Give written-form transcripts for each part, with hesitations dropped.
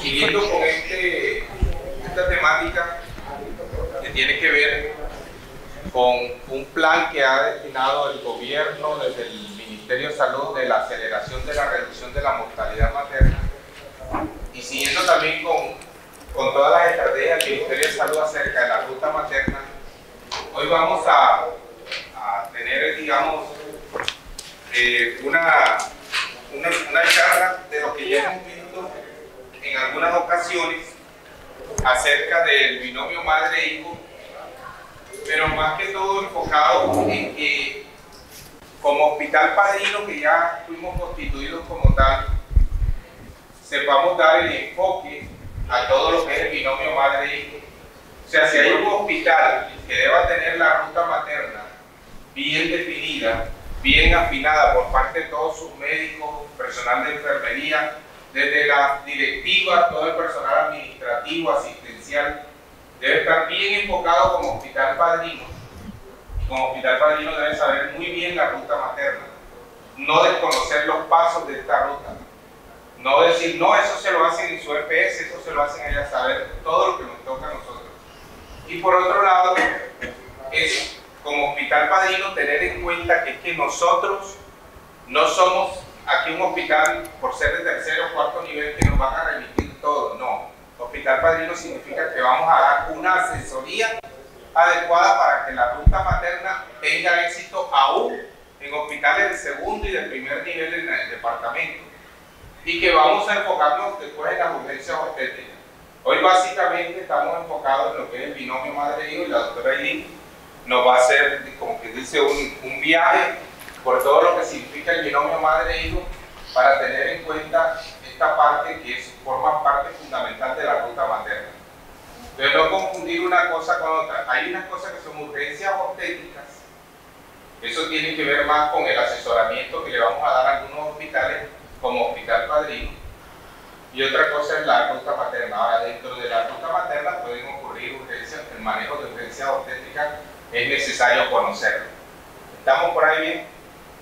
Siguiendo con esta temática que tiene que ver con un plan que ha destinado el gobierno desde el Ministerio de Salud de la aceleración de la reducción de la mortalidad materna, y siguiendo también con todas las estrategias del Ministerio de Salud acerca de la ruta materna, hoy vamos a tener, digamos, una charla de lo que ya hemos visto en algunas ocasiones acerca del binomio madre-hijo, pero más que todo enfocado en que como Hospital Padrino, que ya fuimos constituidos como tal, sepamos dar el enfoque a todo lo que es el binomio madre-hijo. O sea, si hay un hospital que deba tener la ruta materna bien definida, bien afinada por parte de todos sus médicos, personal de enfermería, desde las directivas, todo el personal administrativo, asistencial, debe estar bien enfocado como Hospital Padrino. Como Hospital Padrino debe saber muy bien la ruta materna, no desconocer los pasos de esta ruta, no decir, no, eso se lo hacen en su EPS, eso se lo hacen allá, saber todo lo que nos toca a nosotros. Y por otro lado, es como Hospital Padrino tener en cuenta que es que nosotros no somos aquí un hospital por ser de tercero o cuarto nivel que nos van a remitir todo, no. Hospital Padrino significa que vamos a dar una asesoría adecuada para que la ruta materna tenga éxito aún en hospitales de segundo y de primer nivel en el departamento, y que vamos a enfocarnos después en las urgencias obstétricas. Hoy básicamente estamos enfocados en lo que es el binomio madre-hijo, y la doctora Eileen nos va a hacer, como que dice, un viaje por todo lo que significa el binomio madre-hijo para tener en cuenta esta parte que forma parte fundamental de la ruta materna. Entonces, no confundir una cosa con otra. Hay unas cosas que son urgencias obstétricas, eso tiene que ver más con el asesoramiento que le vamos a dar a algunos hospitales como Hospital Padrino, y otra cosa es la ruta materna. Ahora, dentro de la ruta materna pueden ocurrir urgencias, el manejo de urgencias obstétricas es necesario conocerlo. ¿Estamos por ahí bien?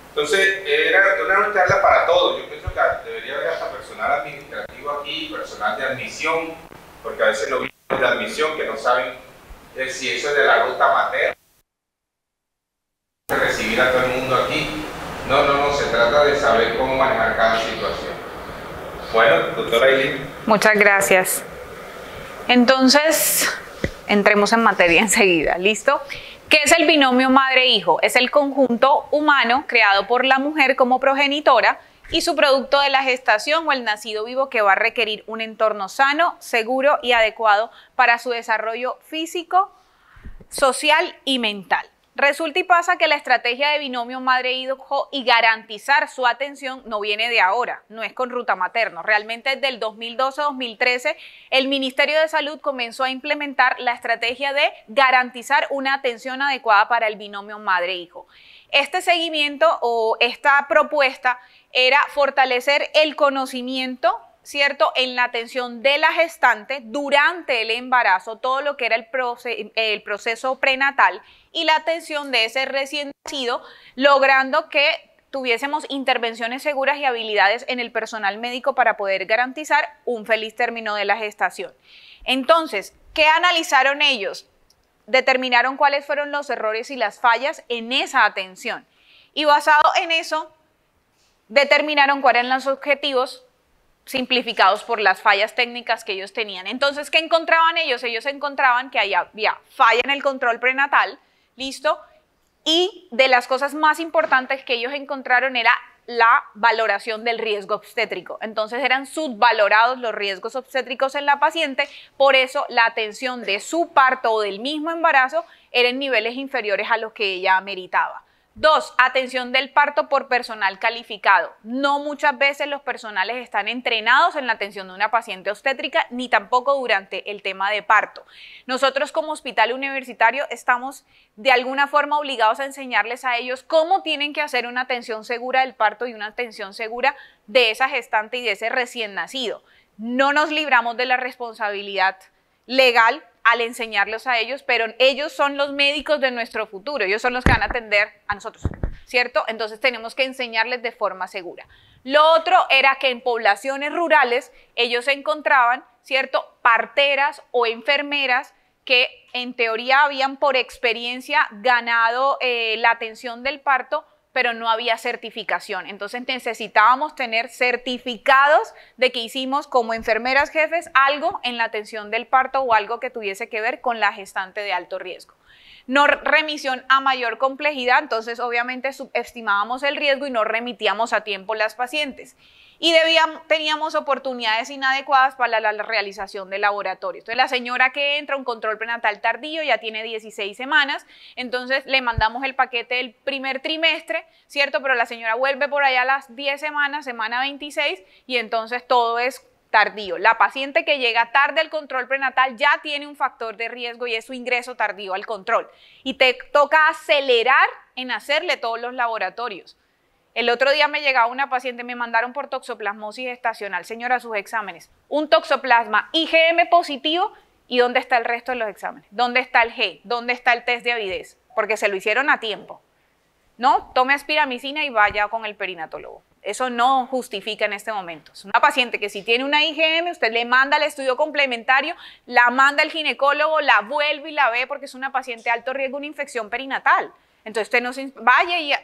Entonces, era una charla para todos. Yo pienso que debería haber hasta personal administrativo aquí, personal de admisión, porque a veces lo vimos de admisión que no saben si eso es de la ruta materna. Recibir a todo el mundo aquí. No, se trata de saber cómo manejar cada situación. Bueno, doctora Eileen. Muchas gracias. Entonces, entremos en materia enseguida, ¿listo? ¿Qué es el binomio madre-hijo? Es el conjunto humano creado por la mujer como progenitora y su producto de la gestación o el nacido vivo que va a requerir un entorno sano, seguro y adecuado para su desarrollo físico, social y mental. Resulta y pasa que la estrategia de binomio madre-hijo y garantizar su atención no viene de ahora, no es con ruta materna. Realmente desde el 2012-2013 el Ministerio de Salud comenzó a implementar la estrategia de garantizar una atención adecuada para el binomio madre-hijo. Este seguimiento o esta propuesta era fortalecer el conocimiento, ¿cierto?, en la atención de la gestante durante el embarazo, todo lo que era el proceso prenatal y la atención de ese recién nacido, logrando que tuviésemos intervenciones seguras y habilidades en el personal médico para poder garantizar un feliz término de la gestación. Entonces, ¿qué analizaron ellos? Determinaron cuáles fueron los errores y las fallas en esa atención. Y basado en eso, determinaron cuáles eran los objetivos simplificados por las fallas técnicas que ellos tenían. Entonces, ¿qué encontraban ellos? Ellos encontraban que había falla en el control prenatal, ¿listo? Y de las cosas más importantes que ellos encontraron era la valoración del riesgo obstétrico. Entonces eran subvalorados los riesgos obstétricos en la paciente, por eso la atención de su parto o del mismo embarazo era en niveles inferiores a los que ella meritaba. 2, atención del parto por personal calificado. No muchas veces los personales están entrenados en la atención de una paciente obstétrica, ni tampoco durante el tema de parto. Nosotros como hospital universitario estamos de alguna forma obligados a enseñarles a ellos cómo tienen que hacer una atención segura del parto y una atención segura de esa gestante y de ese recién nacido. No nos libramos de la responsabilidad legal al enseñarlos a ellos, pero ellos son los médicos de nuestro futuro, ellos son los que van a atender a nosotros. ¿cierto? Entonces tenemos que enseñarles de forma segura. Lo otro era que en poblaciones rurales ellos encontraban, ¿cierto?, parteras o enfermeras que en teoría habían por experiencia ganado la atención del parto, pero no había certificación. Entonces necesitábamos tener certificados de que hicimos como enfermeras jefes algo en la atención del parto o algo que tuviese que ver con la gestante de alto riesgo. No remisión a mayor complejidad, entonces obviamente subestimábamos el riesgo y no remitíamos a tiempo las pacientes. Y teníamos oportunidades inadecuadas para la realización del laboratorio. Entonces la señora que entra a un control prenatal tardío ya tiene 16 semanas, entonces le mandamos el paquete del primer trimestre, ¿cierto? Pero la señora vuelve por allá a las 10 semanas, semana 26, y entonces todo es tardío. La paciente que llega tarde al control prenatal ya tiene un factor de riesgo y es su ingreso tardío al control. Y te toca acelerar en hacerle todos los laboratorios. El otro día me llegaba una paciente, me mandaron por toxoplasmosis gestacional, señora, sus exámenes, un toxoplasma IgM positivo, ¿y dónde está el resto de los exámenes? ¿Dónde está el G? ¿Dónde está el test de avidez? Porque se lo hicieron a tiempo. No, tome aspiramicina y vaya con el perinatólogo. Eso no justifica en este momento. Es una paciente que si tiene una IgM, usted le manda el estudio complementario, la manda al ginecólogo, la vuelve y la ve porque es una paciente de alto riesgo de una infección perinatal. Entonces usted no se vaya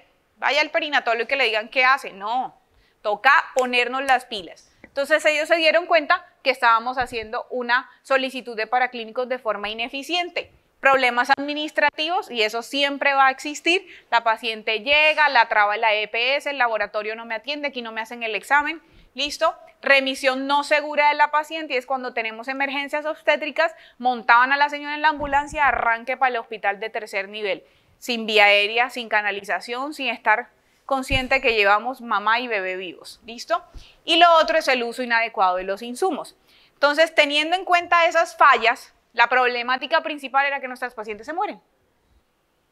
al perinatólogo y que le digan qué hace. No, toca ponernos las pilas. Entonces ellos se dieron cuenta que estábamos haciendo una solicitud de paraclínicos de forma ineficiente. Problemas administrativos, y eso siempre va a existir. La paciente llega, la traba en la EPS, el laboratorio no me atiende, aquí no me hacen el examen, ¿listo? Remisión no segura de la paciente, y es cuando tenemos emergencias obstétricas, montaban a la señora en la ambulancia, arranque para el hospital de tercer nivel, sin vía aérea, sin canalización, sin estar consciente que llevamos mamá y bebé vivos, ¿listo? Y lo otro es el uso inadecuado de los insumos. Entonces, teniendo en cuenta esas fallas, la problemática principal era que nuestras pacientes se mueren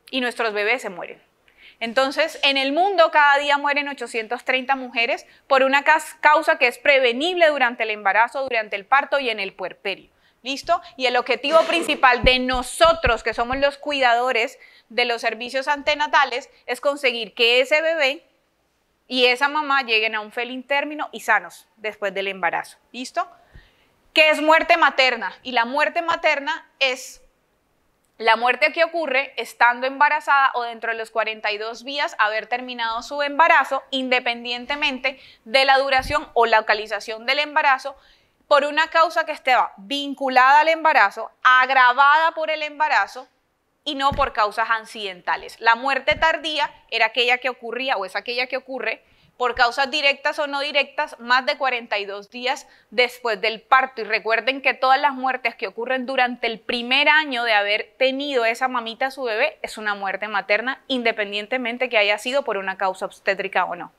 y nuestros bebés se mueren. Entonces, en el mundo cada día mueren 830 mujeres por una causa que es prevenible durante el embarazo, durante el parto y en el puerperio. ¿Listo? Y el objetivo principal de nosotros, que somos los cuidadores de los servicios antenatales, es conseguir que ese bebé y esa mamá lleguen a un feliz término y sanos después del embarazo. ¿Listo? ¿Qué es muerte materna? Y la muerte materna es la muerte que ocurre estando embarazada o dentro de los 42 días haber terminado su embarazo, independientemente de la duración o localización del embarazo, por una causa que esté vinculada al embarazo, agravada por el embarazo y no por causas accidentales. La muerte tardía era aquella que ocurría o es aquella que ocurre por causas directas o no directas, más de 42 días después del parto. Y recuerden que todas las muertes que ocurren durante el primer año de haber tenido esa mamita a su bebé es una muerte materna, independientemente que haya sido por una causa obstétrica o no.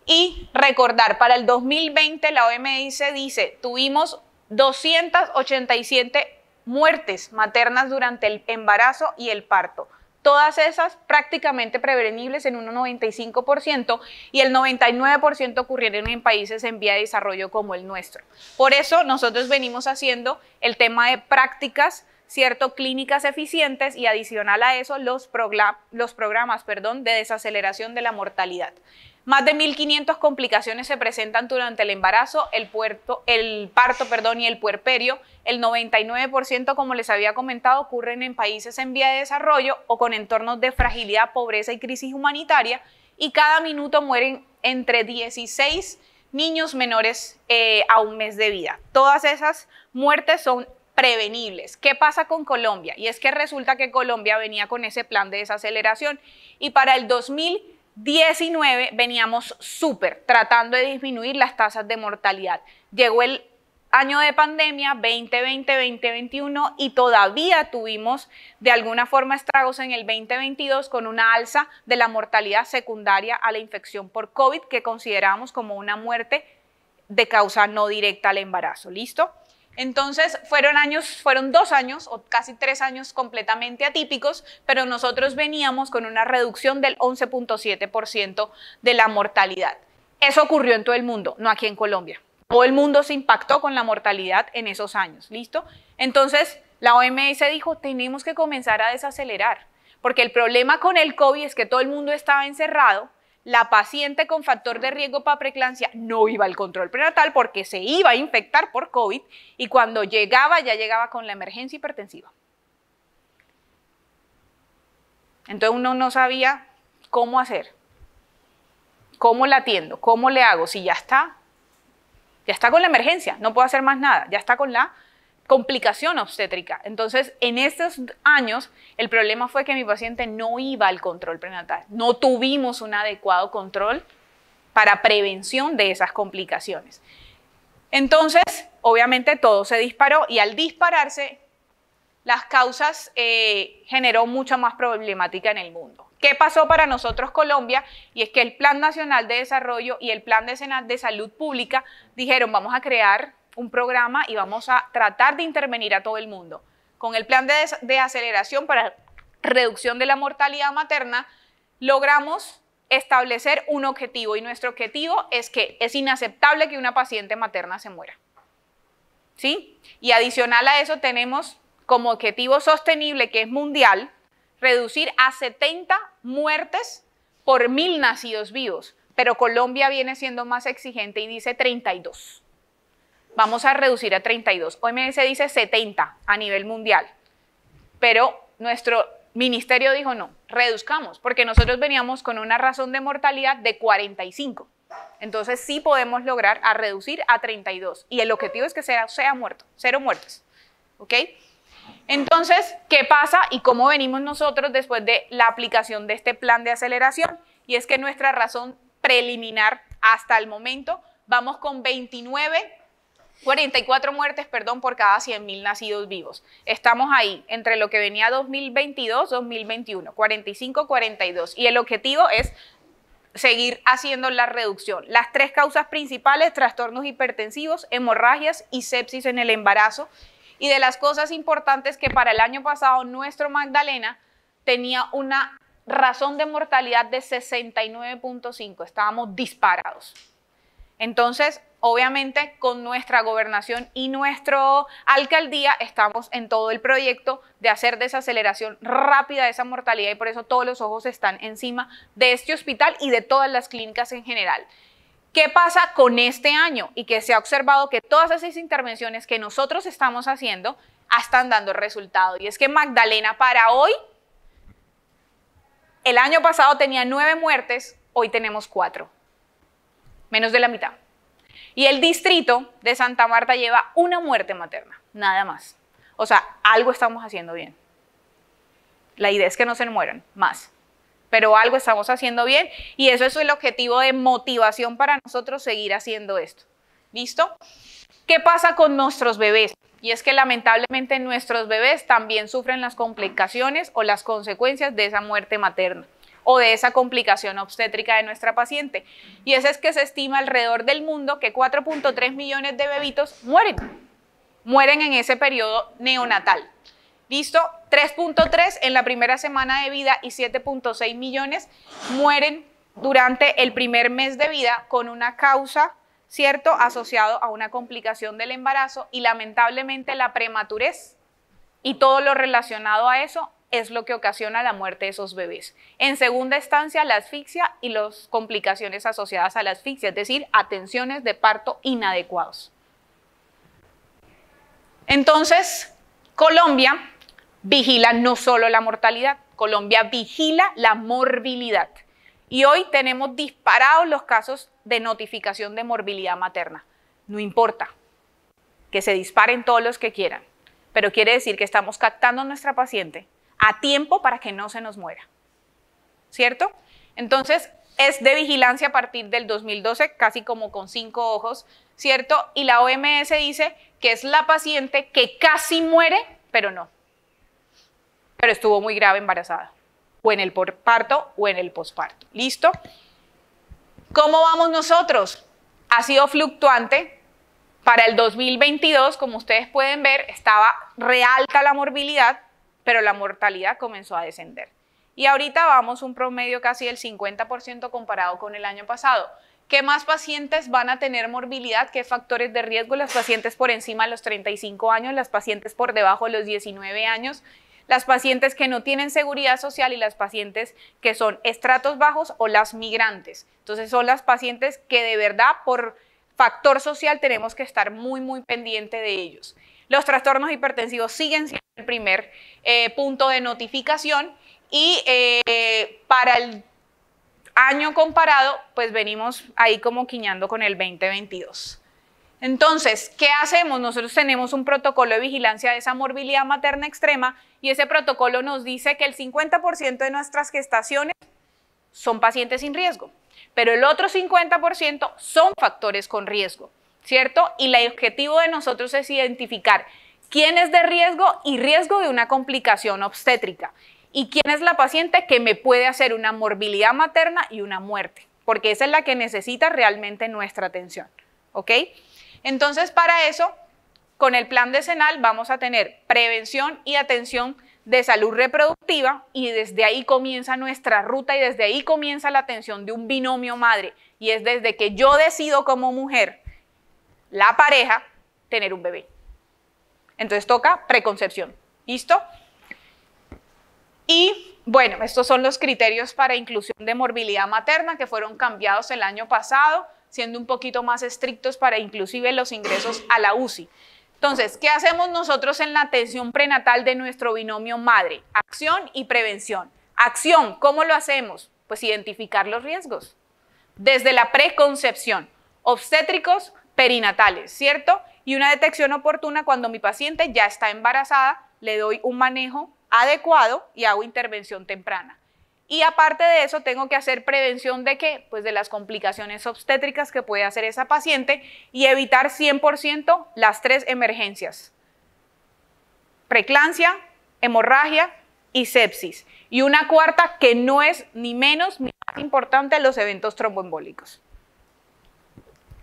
Y recordar, para el 2020 la OMS dice, tuvimos 287 muertes maternas durante el embarazo y el parto. Todas esas prácticamente prevenibles en un 95% y el 99% ocurrieron en países en vía de desarrollo como el nuestro. Por eso nosotros venimos haciendo el tema de prácticas, ¿cierto?, clínicas eficientes y adicional a eso los programas de desaceleración de la mortalidad. Más de 1.500 complicaciones se presentan durante el embarazo, el parto y el puerperio. El 99%, como les había comentado, ocurren en países en vía de desarrollo o con entornos de fragilidad, pobreza y crisis humanitaria. Y cada minuto mueren entre 16 niños menores a un mes de vida. Todas esas muertes son prevenibles. ¿Qué pasa con Colombia? Y es que resulta que Colombia venía con ese plan de desaceleración y para el 2019 veníamos tratando de disminuir las tasas de mortalidad. Llegó el año de pandemia 2020-2021 y todavía tuvimos de alguna forma estragos en el 2022 con una alza de la mortalidad secundaria a la infección por COVID que consideramos como una muerte de causa no directa al embarazo. ¿Listo? Entonces fueron 2 años o casi 3 años completamente atípicos, pero nosotros veníamos con una reducción del 11.7% de la mortalidad. Eso ocurrió en todo el mundo, no aquí en Colombia. Todo el mundo se impactó con la mortalidad en esos años, ¿listo? Entonces la OMS dijo, tenemos que comenzar a desacelerar, Porque el problema con el COVID es que todo el mundo estaba encerrado, la paciente con factor de riesgo para preeclampsia no iba al control prenatal porque se iba a infectar por COVID y cuando llegaba, ya llegaba con la emergencia hipertensiva. Entonces uno no sabía cómo hacer, cómo la atiendo, cómo le hago, si ya está con la emergencia, no puedo hacer más nada, ya está con la complicación obstétrica. Entonces, en estos años, el problema fue que mi paciente no iba al control prenatal. No tuvimos un adecuado control para prevención de esas complicaciones. Entonces, obviamente todo se disparó y al dispararse, las causas generó mucha más problemática en el mundo. ¿Qué pasó para nosotros Colombia? Y es que el Plan Nacional de Desarrollo y el Plan Decenal de Salud Pública dijeron, vamos a crear un programa y vamos a tratar de intervenir a todo el mundo. Con el plan de aceleración para reducción de la mortalidad materna, logramos establecer un objetivo y nuestro objetivo es que es inaceptable que una paciente materna se muera. ¿Sí? Y adicional a eso tenemos como objetivo sostenible, que es mundial, reducir a 70 muertes por 1000 nacidos vivos, pero Colombia viene siendo más exigente y dice 32. Vamos a reducir a 32. OMS dice 70 a nivel mundial, pero nuestro ministerio dijo no, reduzcamos, porque nosotros veníamos con una razón de mortalidad de 45. Entonces sí podemos lograr a reducir a 32 y el objetivo es que sea muerto, 0 muertes. ¿Ok? Entonces, ¿qué pasa y cómo venimos nosotros después de la aplicación de este plan de aceleración? Y es que nuestra razón preliminar hasta el momento vamos con 44 muertes, por cada 100.000 nacidos vivos. Estamos ahí, entre lo que venía 2022, 2021, 45, 42. Y el objetivo es seguir haciendo la reducción. Las 3 causas principales, trastornos hipertensivos, hemorragias y sepsis en el embarazo. Y de las cosas importantes que para el año pasado nuestro Magdalena tenía una razón de mortalidad de 69.5, estábamos disparados. Entonces, obviamente, con nuestra gobernación y nuestra alcaldía estamos en todo el proyecto de hacer desaceleración rápida de esa mortalidad y por eso todos los ojos están encima de este hospital y de todas las clínicas en general. ¿Qué pasa con este año? Y que se ha observado que todas esas intervenciones que nosotros estamos haciendo están dando resultado. Y es que Magdalena para hoy, el año pasado tenía 9 muertes, hoy tenemos 4. Menos de la mitad. Y el distrito de Santa Marta lleva 1 muerte materna, nada más. O sea, algo estamos haciendo bien. La idea es que no se mueran más. Pero algo estamos haciendo bien y eso es el objetivo de motivación para nosotros seguir haciendo esto. ¿Listo? ¿Qué pasa con nuestros bebés? Y es que lamentablemente nuestros bebés también sufren las complicaciones o las consecuencias de esa muerte materna o de esa complicación obstétrica de nuestra paciente. Y eso es que se estima alrededor del mundo que 4.3 millones de bebitos mueren en ese periodo neonatal. ¿Listo? 3.3 en la primera semana de vida y 7.6 millones mueren durante el primer mes de vida con una causa, ¿cierto?, asociado a una complicación del embarazo y lamentablemente la prematurez y todo lo relacionado a eso es lo que ocasiona la muerte de esos bebés. En segunda instancia, la asfixia y las complicaciones asociadas a la asfixia, es decir, atenciones de parto inadecuados. Entonces, Colombia vigila no solo la mortalidad, Colombia vigila la morbilidad. Y hoy tenemos disparados los casos de notificación de morbilidad materna. No importa que se disparen todos los que quieran, pero quiere decir que estamos captando a nuestra paciente a tiempo para que no se nos muera. ¿Cierto? Entonces, es de vigilancia a partir del 2012, casi como con 5 ojos, ¿cierto? Y la OMS dice que es la paciente que casi muere, pero no. Pero estuvo muy grave embarazada, o en el parto o en el posparto. ¿Listo? ¿Cómo vamos nosotros? Ha sido fluctuante. Para el 2022, como ustedes pueden ver, estaba re alta la morbilidad, pero la mortalidad comenzó a descender. Y ahorita vamos un promedio casi del 50% comparado con el año pasado. ¿Qué más pacientes van a tener morbilidad? ¿Qué factores de riesgo? Las pacientes por encima de los 35 años, las pacientes por debajo de los 19 años, las pacientes que no tienen seguridad social y las pacientes que son estratos bajos o las migrantes. Entonces son las pacientes que de verdad por factor social tenemos que estar muy pendiente de ellos. Los trastornos hipertensivos siguen siendo el primer punto de notificación y para el año comparado, pues venimos ahí como quiñando con el 2022. Entonces, ¿qué hacemos? Nosotros tenemos un protocolo de vigilancia de esa morbilidad materna extrema y ese protocolo nos dice que el 50% de nuestras gestaciones son pacientes sin riesgo, pero el otro 50% son factores con riesgo, ¿cierto? Y el objetivo de nosotros es identificar quién es de riesgo y riesgo de una complicación obstétrica y quién es la paciente que me puede hacer una morbilidad materna y una muerte, porque esa es la que necesita realmente nuestra atención, ¿ok? Entonces, para eso, con el plan decenal vamos a tener prevención y atención de salud reproductiva y desde ahí comienza nuestra ruta y desde ahí comienza la atención de un binomio madre y es desde que yo decido como mujer, la pareja, tener un bebé. Entonces toca preconcepción, ¿listo? Y bueno, estos son los criterios para inclusión de morbilidad materna que fueron cambiados el año pasado, siendo un poquito más estrictos para inclusive los ingresos a la UCI. Entonces, ¿qué hacemos nosotros en la atención prenatal de nuestro binomio madre? Acción y prevención. Acción, ¿cómo lo hacemos? Pues identificar los riesgos. Desde la preconcepción, obstétricos, perinatales, ¿cierto? Y una detección oportuna cuando mi paciente ya está embarazada, le doy un manejo adecuado y hago intervención temprana. Y aparte de eso, tengo que hacer prevención de ¿qué? Pues de las complicaciones obstétricas que puede hacer esa paciente y evitar 100% las 3 emergencias. Preeclampsia, hemorragia y sepsis. Y una cuarta que no es ni menos ni más importante, los eventos tromboembólicos.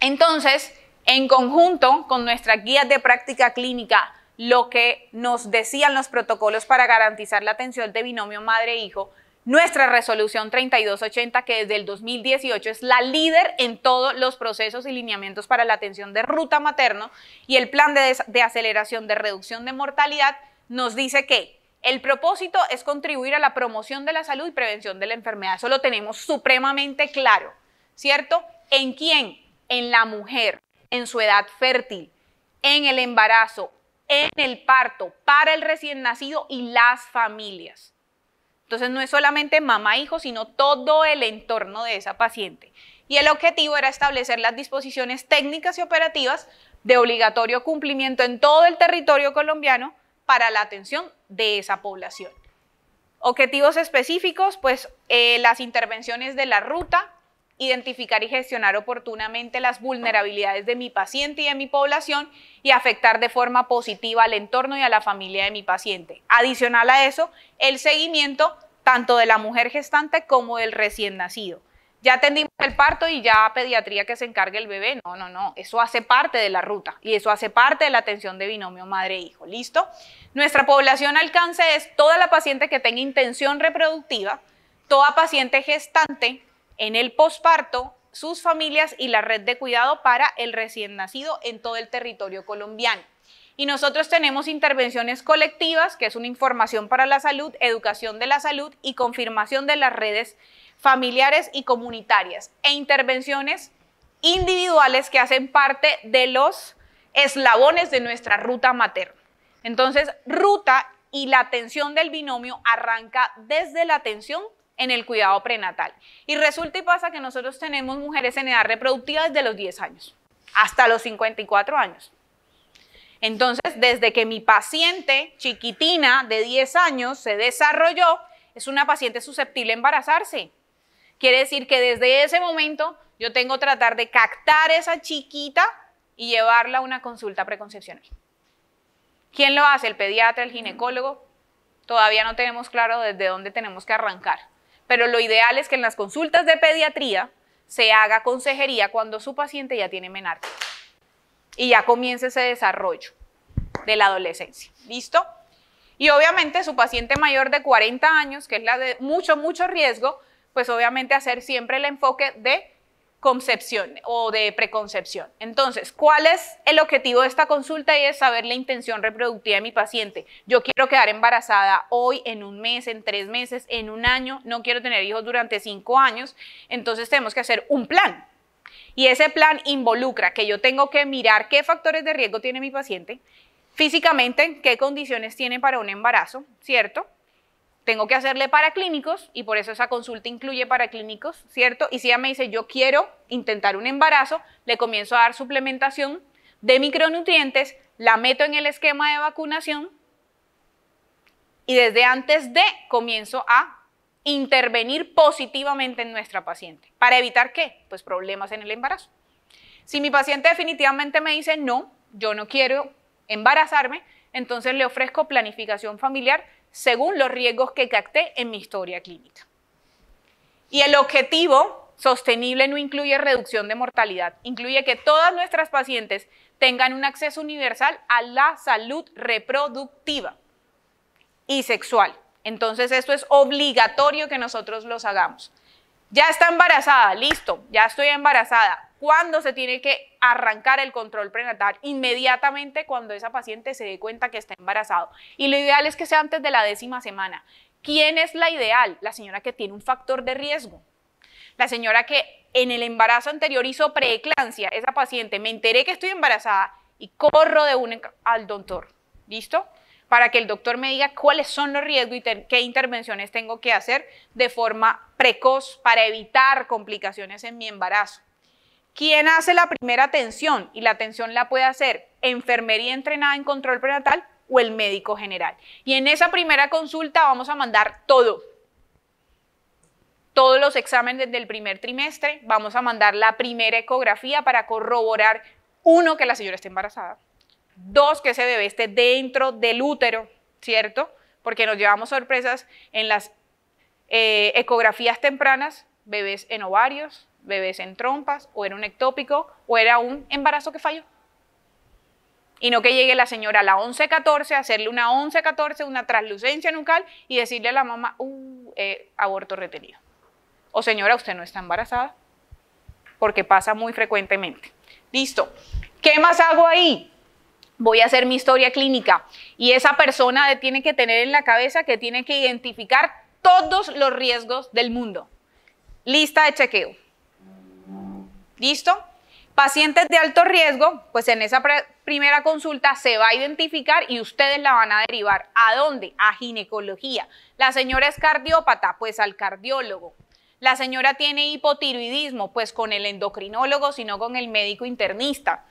Entonces, en conjunto con nuestras guías de práctica clínica, lo que nos decían los protocolos para garantizar la atención de binomio madre-hijo, nuestra resolución 3280, que desde el 2018 es la líder en todos los procesos y lineamientos para la atención de ruta materno, y el plan de aceleración de reducción de mortalidad nos dice que el propósito es contribuir a la promoción de la salud y prevención de la enfermedad. Eso lo tenemos supremamente claro, ¿cierto? ¿En quién? En la mujer, en su edad fértil, en el embarazo, en el parto, para el recién nacido y las familias. Entonces no es solamente mamá-hijo, sino todo el entorno de esa paciente. Y el objetivo era establecer las disposiciones técnicas y operativas de obligatorio cumplimiento en todo el territorio colombiano para la atención de esa población. Objetivos específicos, pues las intervenciones de la ruta, identificar y gestionar oportunamente las vulnerabilidades de mi paciente y de mi población y afectar de forma positiva al entorno y a la familia de mi paciente. Adicional a eso, el seguimiento tanto de la mujer gestante como del recién nacido. Ya atendimos el parto y ya pediatría que se encargue el bebé. No, eso hace parte de la ruta y eso hace parte de la atención de binomio madre-hijo. ¿Listo? Nuestra población alcance es toda la paciente que tenga intención reproductiva, toda paciente gestante, en el posparto, sus familias y la red de cuidado para el recién nacido en todo el territorio colombiano. Y nosotros tenemos intervenciones colectivas, que es una información para la salud, educación de la salud y confirmación de las redes familiares y comunitarias, e intervenciones individuales que hacen parte de los eslabones de nuestra ruta materna. Entonces, ruta y la atención del binomio arranca desde la atención en el cuidado prenatal. Y resulta y pasa que nosotros tenemos mujeres en edad reproductiva desde los 10 años hasta los 54 años. Entonces, desde que mi paciente chiquitina de 10 años se desarrolló, es una paciente susceptible a embarazarse. Quiere decir que desde ese momento yo tengo que tratar de captar a esa chiquita y llevarla a una consulta preconcepcional. ¿Quién lo hace? ¿El pediatra, el ginecólogo? Todavía no tenemos claro desde dónde tenemos que arrancar. Pero lo ideal es que en las consultas de pediatría se haga consejería cuando su paciente ya tiene menarquia y ya comience ese desarrollo de la adolescencia. ¿Listo? Y obviamente su paciente mayor de 40 años, que es la de mucho riesgo, pues obviamente hacer siempre el enfoque de concepción o de preconcepción. Entonces, ¿cuál es el objetivo de esta consulta? Y es saber la intención reproductiva de mi paciente. Yo quiero quedar embarazada hoy, en un mes, en 3 meses, en un año, no quiero tener hijos durante 5 años, entonces tenemos que hacer un plan. Y ese plan involucra que yo tengo que mirar qué factores de riesgo tiene mi paciente, físicamente, qué condiciones tiene para un embarazo, ¿cierto? Tengo que hacerle paraclínicos y por eso esa consulta incluye paraclínicos, ¿cierto? Y si ella me dice, yo quiero intentar un embarazo, le comienzo a dar suplementación de micronutrientes, la meto en el esquema de vacunación y desde antes de comienzo a intervenir positivamente en nuestra paciente. ¿Para evitar qué? Pues problemas en el embarazo. Si mi paciente definitivamente me dice, no, yo no quiero embarazarme, entonces le ofrezco planificación familiar según los riesgos que capté en mi historia clínica. Y el objetivo sostenible no incluye reducción de mortalidad, incluye que todas nuestras pacientes tengan un acceso universal a la salud reproductiva y sexual. Entonces esto es obligatorio que nosotros los hagamos. Ya está embarazada, listo, ya estoy embarazada. ¿Cuándo se tiene que arrancar el control prenatal? Inmediatamente cuando esa paciente se dé cuenta que está embarazado. Y lo ideal es que sea antes de la 10ª semana. ¿Quién es la ideal? La señora que tiene un factor de riesgo. La señora que en el embarazo anterior hizo preeclampsia. Esa paciente, me enteré que estoy embarazada y corro de una al doctor. ¿Listo? Para que el doctor me diga cuáles son los riesgos y qué intervenciones tengo que hacer de forma precoz para evitar complicaciones en mi embarazo. ¿Quién hace la primera atención? Y la atención la puede hacer enfermería entrenada en control prenatal o el médico general. Y en esa primera consulta vamos a mandar todo. Todos los exámenes del primer trimestre, vamos a mandar la primera ecografía para corroborar, 1, que la señora esté embarazada, 2, que ese bebé esté dentro del útero, ¿cierto? Porque nos llevamos sorpresas en las ecografías tempranas, bebés en ovarios, bebés en trompas, o era un ectópico, o era un embarazo que falló. Y no que llegue la señora a la 11-14, hacerle una 11-14, una translucencia nucal y decirle a la mamá, aborto retenido. O señora, usted no está embarazada, porque pasa muy frecuentemente. Listo. ¿Qué más hago ahí? Voy a hacer mi historia clínica y esa persona tiene que tener en la cabeza que tiene que identificar todos los riesgos del mundo. Lista de chequeo. ¿Listo? Pacientes de alto riesgo, pues en esa primera consulta se va a identificar y ustedes la van a derivar. ¿A dónde? A ginecología. La señora es cardiópata, pues al cardiólogo. La señora tiene hipotiroidismo, pues con el endocrinólogo, sino con el médico internista.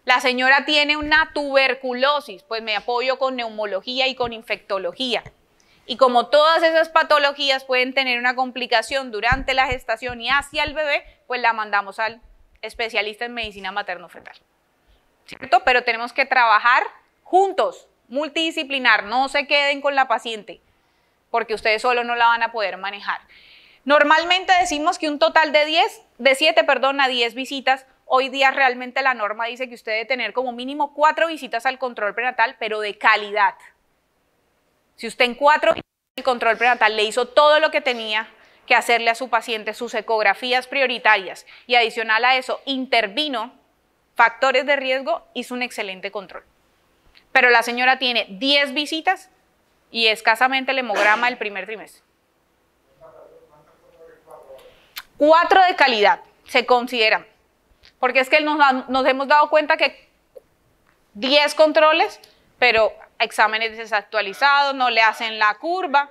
La señora tiene una tuberculosis, pues me apoyo con neumología y con infectología. Y como todas esas patologías pueden tener una complicación durante la gestación y hacia el bebé, pues la mandamos al especialista en medicina materno-fetal. ¿Cierto? Pero tenemos que trabajar juntos, multidisciplinar, no se queden con la paciente, porque ustedes solo no la van a poder manejar. Normalmente decimos que un total de 7 a 10 visitas. Hoy día realmente la norma dice que usted debe tener como mínimo 4 visitas al control prenatal, pero de calidad. Si usted en 4 visitas al control prenatal le hizo todo lo que tenía que hacerle a su paciente, sus ecografías prioritarias, y adicional a eso intervino factores de riesgo, hizo un excelente control. Pero la señora tiene 10 visitas y escasamente el hemograma del primer trimestre. 4 de calidad se consideran. Porque es que nos hemos dado cuenta que 10 controles, pero exámenes desactualizados, no le hacen la curva.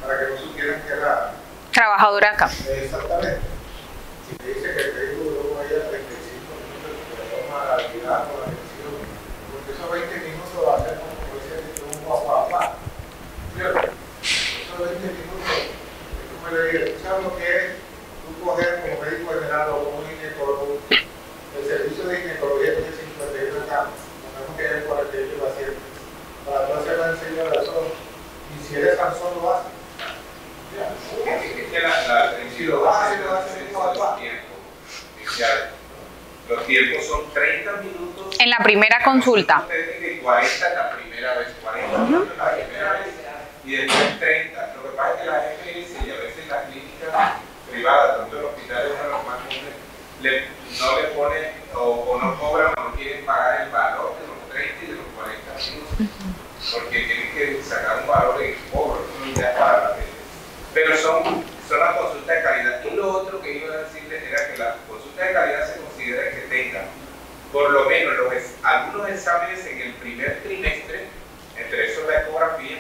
Para que no supieran que era trabajadora acá. Exactamente. Si te dice que el médico luego vaya a 35 minutos que toma la actividad o la atención, porque esos 20 minutos va a ser como dice un papá. ¿Cierto? Esos 20 minutos, tú me le digas, ¿tú sabes lo que es tú coger como médico general o como ginecólogo el servicio de ginecología la primera consulta. Ustedes dicen que 40 es la primera vez, 40 es la primera vez, y después 30. Lo que pasa es que la EPS y a veces las clínicas privadas, tanto el hospital es uno de los más comunes, no le ponen o no cobran o no quieren pagar el valor de los 30 y de los 40 minutos, porque tienen que sacar un valor de cobro, ya para la gente. Pero son las consultas de calidad. Y lo otro que iba a decirles era que la consulta de calidad se considera que tengan por lo menos algunos exámenes en el primer trimestre, entre esos la ecografía,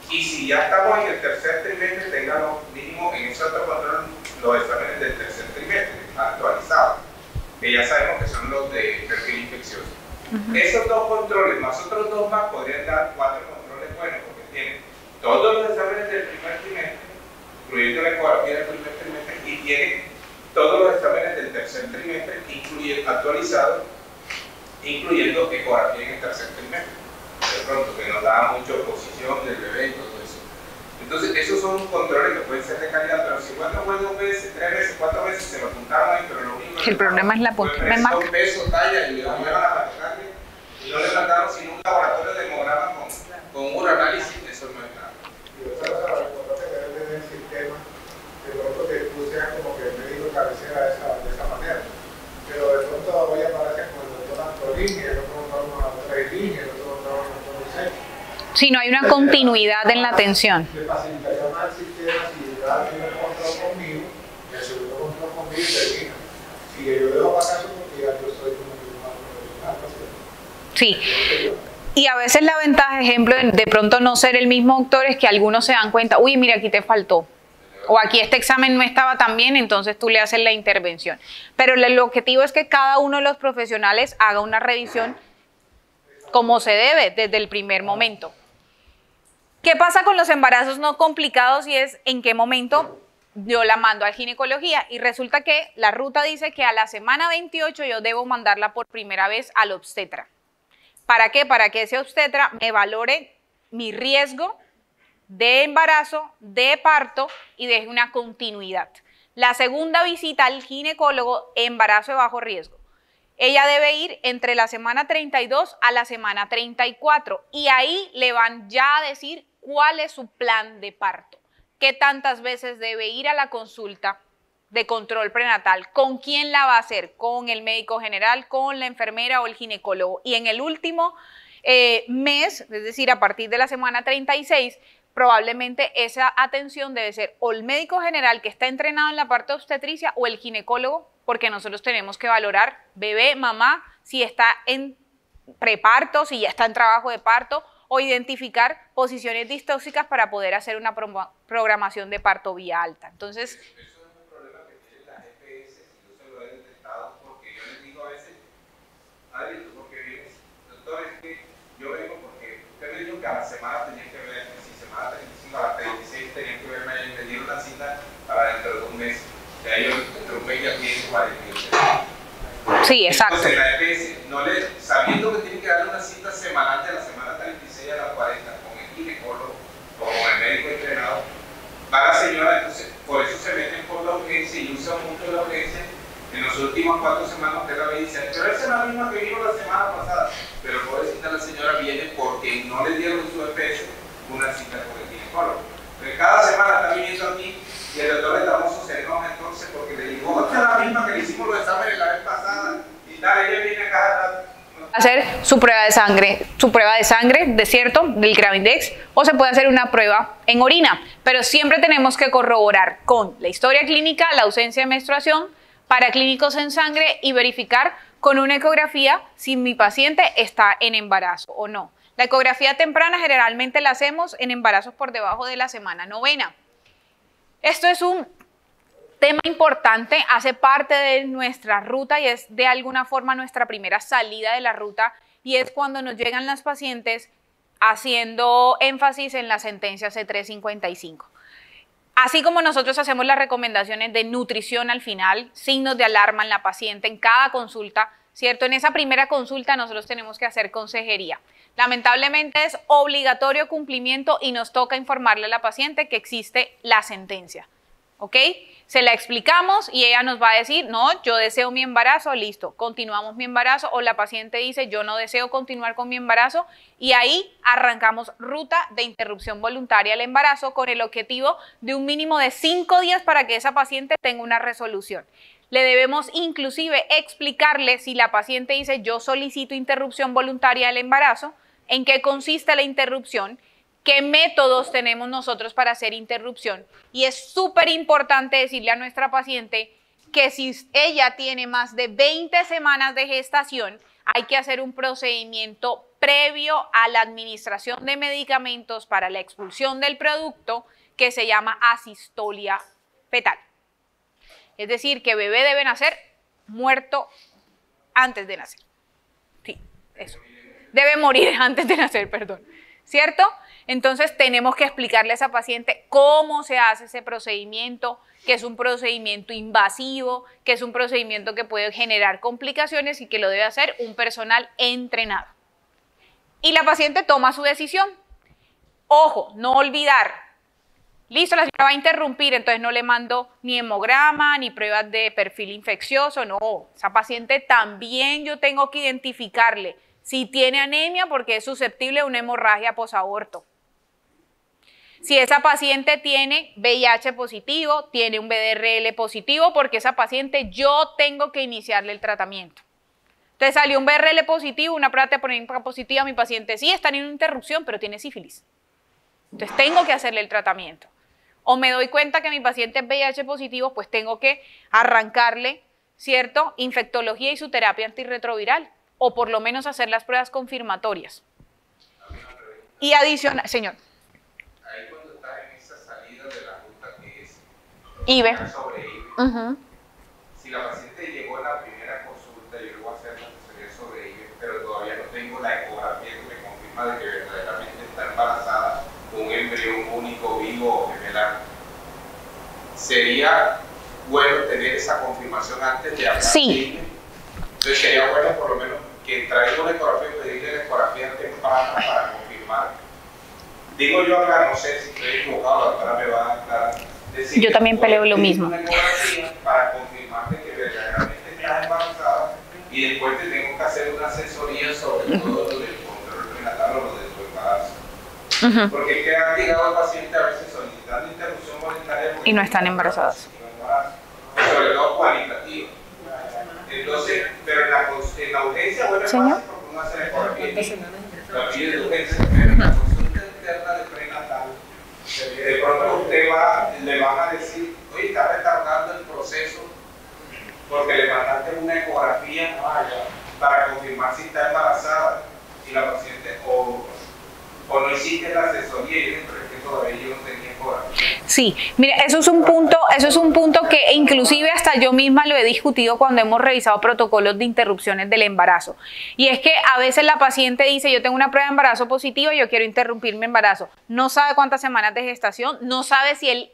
y si ya estamos en el tercer trimestre, tengan los mínimos en ese otro control los exámenes del tercer trimestre actualizados, que ya sabemos que son los de perfil infeccioso. Esos dos controles, más otros dos más, podrían dar 4 controles buenos, porque tienen todos los exámenes del primer trimestre, incluyendo la ecografía del primer trimestre, y tienen todos los exámenes del tercer trimestre, actualizados, incluyendo ecografía en el tercer trimestre. De pronto, que nos da mucha oposición del bebé y todo eso. Entonces, esos son controles que pueden ser de calidad, pero si cuando fue 2 veces, 3 veces, 4 veces, se lo apuntaron ahí, pero lo único que el problema es la punta de marca. peso, talla, y le dieron a marcarle, y no le mandaron sino un laboratorio de hemograma con un análisis, eso no es nada. Y otra cosa, lo importante que debe tener el sistema, de pronto que tú seas como que el médico cabecera de esa manera, pero de pronto voy a aparecer con el doctor Antolín, y el otro doctor Antolín, y el otro doctor Antolín. Si no hay una continuidad en la atención. Le facilitaría más el sistema si da el primer control conmigo, y el segundo control conmigo y termina. Si yo dejo para caso, porque ya yo soy como que más profesional. Sí. Y a veces la ventaja, ejemplo, de pronto no ser el mismo doctor es que algunos se dan cuenta, uy, mira, aquí te faltó. O aquí este examen no estaba tan bien, entonces tú le haces la intervención. Pero el objetivo es que cada uno de los profesionales haga una revisión como se debe desde el primer momento. ¿Qué pasa con los embarazos no complicados y es en qué momento yo la mando a ginecología? Y resulta que la ruta dice que a la semana 28 yo debo mandarla por primera vez al obstetra. ¿Para qué? Para que ese obstetra me valore mi riesgo de embarazo, de parto y deje una continuidad. La segunda visita al ginecólogo, embarazo de bajo riesgo. Ella debe ir entre la semana 32 a la semana 34 y ahí le van ya a decir cuál es su plan de parto, qué tantas veces debe ir a la consulta de control prenatal, con quién la va a hacer, con el médico general, con la enfermera o el ginecólogo. Y en el último mes, es decir, a partir de la semana 36, probablemente esa atención debe ser o el médico general que está entrenado en la parte de obstetricia o el ginecólogo, porque nosotros tenemos que valorar bebé, mamá, si está en preparto, si ya está en trabajo de parto, o identificar posiciones distóxicas para poder hacer una programación de parto vía alta. Entonces, Eso es un problema que tienen las EPS, y yo se lo he detectado porque yo les digo a veces, Adri, ¿tú por qué vienes? Doctor, es que yo vengo porque usted me dijo que a la semana tenía que verme, si semana 35 a la 36 tenía que verme y me dieron una cita para dentro de un mes. Ya yo dentro de un mes ya tiene 48. sí, exacto. Entonces la EPS, sabiendo que tiene que darle una cita semanal de la semana 36 a la 40 con el ginecólogo o con el médico entrenado, va la señora, entonces por eso se meten por la urgencia y usan mucho la urgencia. En las últimas 4 semanas usted la ve y dice, pero esa es la misma que vino la semana pasada. Pero pobrecita la señora viene porque no le dieron su EPS una cita con el ginecólogo. Entonces cada semana está viniendo aquí y el doctor Estamoso se enoja entonces porque le digo, esta es la misma que le hicimos los exámenes la vez pasada y tal, ella viene acá a hacer su prueba de sangre, de cierto, del Gravidex, o se puede hacer una prueba en orina, pero siempre tenemos que corroborar con la historia clínica, la ausencia de menstruación, paraclínicos en sangre y verificar con una ecografía si mi paciente está en embarazo o no. La ecografía temprana generalmente la hacemos en embarazos por debajo de la semana 9. Esto es un tema importante, hace parte de nuestra ruta y es de alguna forma nuestra primera salida de la ruta y es cuando nos llegan las pacientes haciendo énfasis en la sentencia C355. Así como nosotros hacemos las recomendaciones de nutrición al final, signos de alarma en la paciente en cada consulta, ¿cierto? En esa primera consulta nosotros tenemos que hacer consejería. Lamentablemente es obligatorio cumplimiento y nos toca informarle a la paciente que existe la sentencia, ¿ok? Se la explicamos y ella nos va a decir, no, yo deseo mi embarazo, listo, continuamos mi embarazo, o la paciente dice, yo no deseo continuar con mi embarazo, y ahí arrancamos ruta de interrupción voluntaria al embarazo con el objetivo de un mínimo de 5 días para que esa paciente tenga una resolución. Le debemos inclusive explicarle si la paciente dice, yo solicito interrupción voluntaria del embarazo, en qué consiste la interrupción, qué métodos tenemos nosotros para hacer interrupción. Y es súper importante decirle a nuestra paciente que si ella tiene más de 20 semanas de gestación, hay que hacer un procedimiento previo a la administración de medicamentos para la expulsión del producto que se llama asistolia fetal. Es decir, que bebé debe nacer muerto antes de nacer. Sí, eso. Debe morir antes de nacer, perdón. ¿Cierto? Entonces tenemos que explicarle a esa paciente cómo se hace ese procedimiento, que es un procedimiento invasivo, que es un procedimiento que puede generar complicaciones y que lo debe hacer un personal entrenado. Y la paciente toma su decisión. Ojo, no olvidar. Listo, la señora va a interrumpir, entonces no le mando ni hemograma, ni pruebas de perfil infeccioso, no. Esa paciente también yo tengo que identificarle si tiene anemia porque es susceptible a una hemorragia posaborto. Si esa paciente tiene VIH positivo, tiene un VDRL positivo, porque esa paciente yo tengo que iniciarle el tratamiento. Entonces salió un VDRL positivo, una prueba troponina positiva, mi paciente sí está en una interrupción, pero tiene sífilis. Entonces tengo que hacerle el tratamiento. O me doy cuenta que mi paciente es VIH positivo, pues tengo que arrancarle, ¿cierto?, infectología y su terapia antirretroviral, o por lo menos hacer las pruebas confirmatorias. Y adicional, señor. Ahí cuando estás en esa salida de la ruta que es IVE. Sobre IVE, si la paciente llegó a la primera consulta, yo le voy a hacer la asesoría sobre IVE, pero todavía no tengo la ecografía que me confirma de que verdaderamente está embarazada con un embrión único, vivo o gemelar. Sería bueno tener esa confirmación antes de hablar de IVE. Entonces sería bueno por lo menos que traiga una ecografía y pedirle la ecografía temprana para confirmar. Digo yo acá, no sé si estoy equivocado, la doctora me va a aclarar. Yo también peleo lo mismo. Una ecografía para confirmarte que verdaderamente estás embarazada y después te tengo que hacer una asesoría sobre todo lo del control prenatal o lo de tu embarazo. Porque quedan ligados pacientes a veces solicitando interrupción voluntaria y no están embarazadas. Sobre todo cualitativa. Entonces, pero en la urgencia, bueno, es fácil porque uno hace la ecografía la pide de urgencia, pero en la consulta interna de prenatal, de pronto usted le van a decir, oye, está retardando el proceso porque le mandaste una ecografía para confirmar si está embarazada y la paciente o no hiciste la asesoría y dentro de que todavía yo no tenía ecografía. Sí, mira, eso es un punto que inclusive hasta yo misma lo he discutido cuando hemos revisado protocolos de interrupciones del embarazo. Y es que a veces la paciente dice, yo tengo una prueba de embarazo positiva y yo quiero interrumpir mi embarazo. No sabe cuántas semanas de gestación, no sabe si el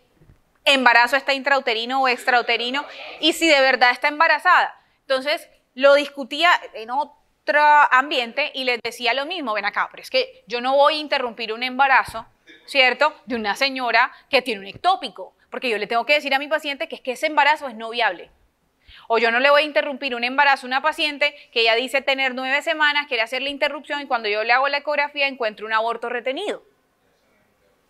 embarazo está intrauterino o extrauterino y si de verdad está embarazada. Entonces, lo discutía en otro ambiente y les decía lo mismo, ven acá, pero es que yo no voy a interrumpir un embarazo, ¿cierto?, de una señora que tiene un ectópico, porque yo le tengo que decir a mi paciente que es que ese embarazo es no viable. O yo no le voy a interrumpir un embarazo a una paciente que ella dice tener 9 semanas, quiere hacer la interrupción y cuando yo le hago la ecografía encuentro un aborto retenido.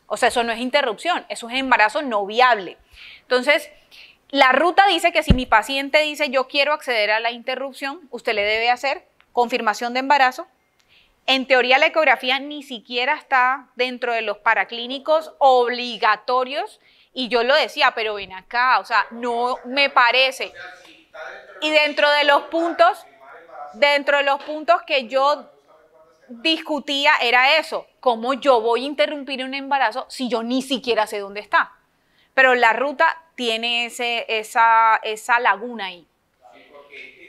O sea, eso no es interrupción, eso es embarazo no viable. Entonces, la ruta dice que si mi paciente dice yo quiero acceder a la interrupción, usted le debe hacer confirmación de embarazo. En teoría la ecografía ni siquiera está dentro de los paraclínicos obligatorios y yo lo decía, pero ven acá, o sea, no me parece. Y dentro de los puntos que yo discutía era eso, cómo yo voy a interrumpir un embarazo si yo ni siquiera sé dónde está. Pero la ruta tiene esa laguna ahí. Sí, porque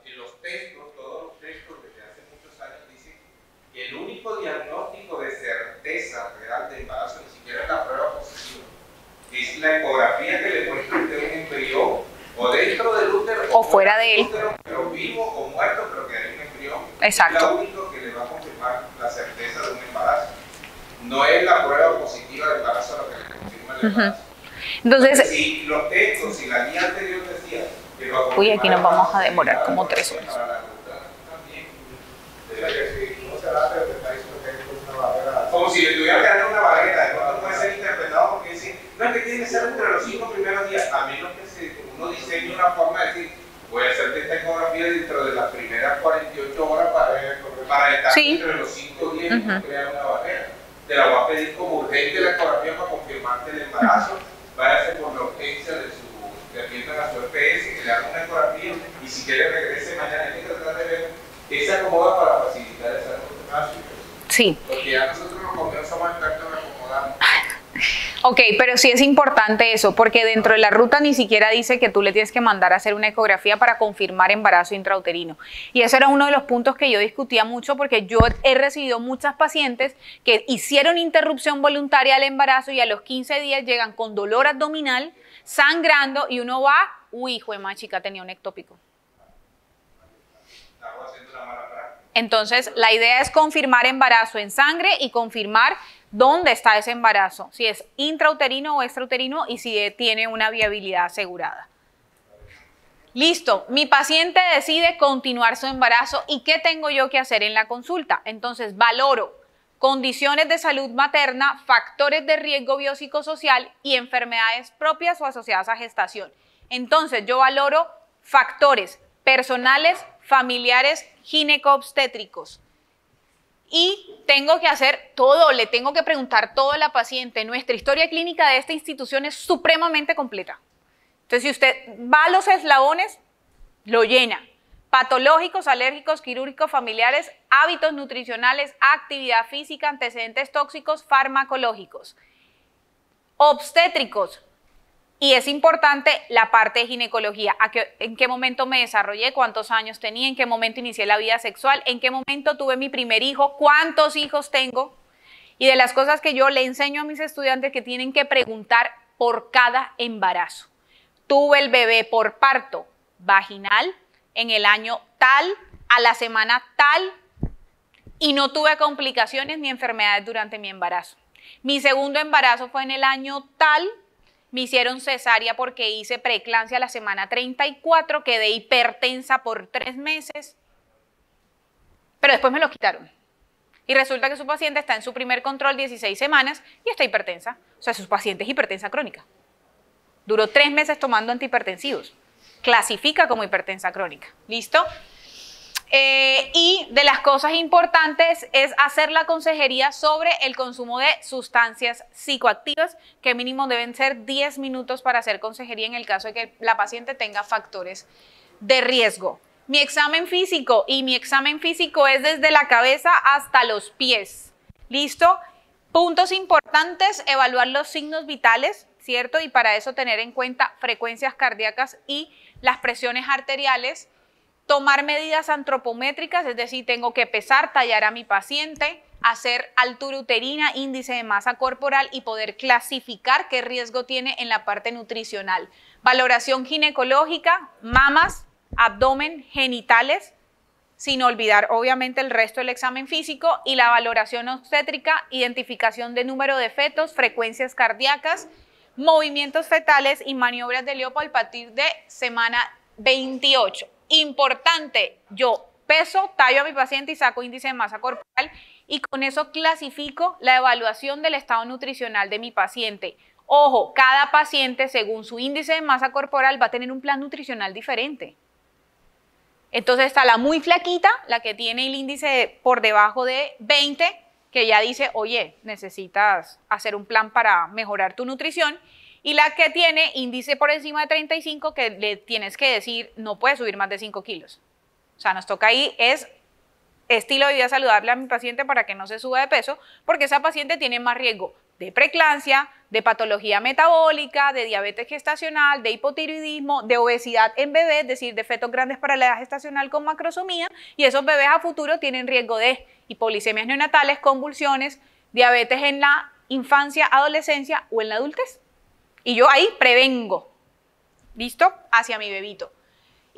en los textos, todos los textos desde hace muchos años dicen que el único diagnóstico de certeza real de embarazo ni siquiera es la prueba positiva. Es la ecografía que le muestra a usted un embrión o dentro del útero o fuera de él. Útero, pero vivo o muerto, pero que hay un embrión. Exacto. Es lo único que le va a confirmar la certeza de un embarazo. No es la prueba positiva de embarazo lo que le confirma el embarazo. Entonces, si los textos, si la guía anterior decía que lo uy, aquí nos vamos a demorar como 3 horas. para la ruta, también. Si no se hace, te está diciendo que es una barrera. Como si le tuviera que dar una barrera, de pronto puede ser interpretado porque dice, no es que tiene que ser entre los 5 primeros días, a menos que uno diseñe una forma de decir, voy a hacerte esta ecografía dentro de las primeras 48 horas para estar entre los 5 días y no crear una barrera. Te la voy a pedir como urgente la ecografía para confirmarte el embarazo, váyase por la urgencia que atiendan a su EPS, que le hagan una ecografía y si quiere regrese mañana, hay que tratar de ver qué se acomoda para facilitar esa ruta. sí. Porque ya nosotros los comienzos somos expertos en acomodar. Ok, pero sí es importante eso, porque dentro de la ruta ni siquiera dice que tú le tienes que mandar a hacer una ecografía para confirmar embarazo intrauterino. Y eso era uno de los puntos que yo discutía mucho, porque yo he recibido muchas pacientes que hicieron interrupción voluntaria del embarazo y a los 15 días llegan con dolor abdominal, sangrando, y uno va, uy, hijo de más chica, tenía un ectópico. Estamos haciendo una mala práctica. Entonces, la idea es confirmar embarazo en sangre y confirmar dónde está ese embarazo, si es intrauterino o extrauterino y si tiene una viabilidad asegurada. Listo, mi paciente decide continuar su embarazo y ¿qué tengo yo que hacer en la consulta? Entonces, valoro condiciones de salud materna, factores de riesgo biopsicosocial y enfermedades propias o asociadas a gestación. Entonces, yo valoro factores personales, familiares, gineco-obstétricos. Y tengo que hacer todo, le tengo que preguntar todo a la paciente. Nuestra historia clínica de esta institución es supremamente completa. Entonces, si usted va a los eslabones, lo llena. Patológicos, alérgicos, quirúrgicos, familiares, hábitos nutricionales, actividad física, antecedentes tóxicos, farmacológicos. Obstétricos. Y es importante la parte de ginecología, en qué momento me desarrollé, cuántos años tenía, en qué momento inicié la vida sexual, en qué momento tuve mi primer hijo, cuántos hijos tengo. Y de las cosas que yo le enseño a mis estudiantes que tienen que preguntar por cada embarazo. Tuve el bebé por parto vaginal en el año tal, a la semana tal, y no tuve complicaciones ni enfermedades durante mi embarazo. Mi segundo embarazo fue en el año tal. Me hicieron cesárea porque hice preeclampsia a la semana 34, quedé hipertensa por 3 meses, pero después me lo quitaron. Y resulta que su paciente está en su primer control 16 semanas y está hipertensa. O sea, su paciente es hipertensa crónica. Duró 3 meses tomando antihipertensivos. Clasifica como hipertensa crónica. ¿Listo? Y de las cosas importantes es hacer la consejería sobre el consumo de sustancias psicoactivas, que mínimo deben ser 10 minutos para hacer consejería en el caso de que la paciente tenga factores de riesgo. Mi examen físico, y mi examen físico es desde la cabeza hasta los pies. ¿Listo? Puntos importantes, evaluar los signos vitales, ¿cierto? Y para eso tener en cuenta frecuencias cardíacas y las presiones arteriales. Tomar medidas antropométricas, es decir, tengo que pesar, tallar a mi paciente, hacer altura uterina, índice de masa corporal y poder clasificar qué riesgo tiene en la parte nutricional. Valoración ginecológica, mamas, abdomen, genitales, sin olvidar obviamente el resto del examen físico, y la valoración obstétrica, identificación de número de fetos, frecuencias cardíacas, movimientos fetales y maniobras de Leopold a partir de semana 28. Importante, yo peso, tallo a mi paciente y saco índice de masa corporal y con eso clasifico la evaluación del estado nutricional de mi paciente. Ojo, cada paciente según su índice de masa corporal va a tener un plan nutricional diferente. Entonces está la muy flaquita, la que tiene el índice por debajo de 20, que ya dice, oye, necesitas hacer un plan para mejorar tu nutrición. Y la que tiene índice por encima de 35, que le tienes que decir, no puedes subir más de 5 kilos. O sea, nos toca ahí, es estilo de vida saludable a mi paciente para que no se suba de peso, porque esa paciente tiene más riesgo de preeclampsia, de patología metabólica, de diabetes gestacional, de hipotiroidismo, de obesidad en bebés, es decir, de fetos grandes para la edad gestacional con macrosomía, y esos bebés a futuro tienen riesgo de hipoglicemias neonatales, convulsiones, diabetes en la infancia, adolescencia o en la adultez. Y yo ahí prevengo, ¿listo? Hacia mi bebito.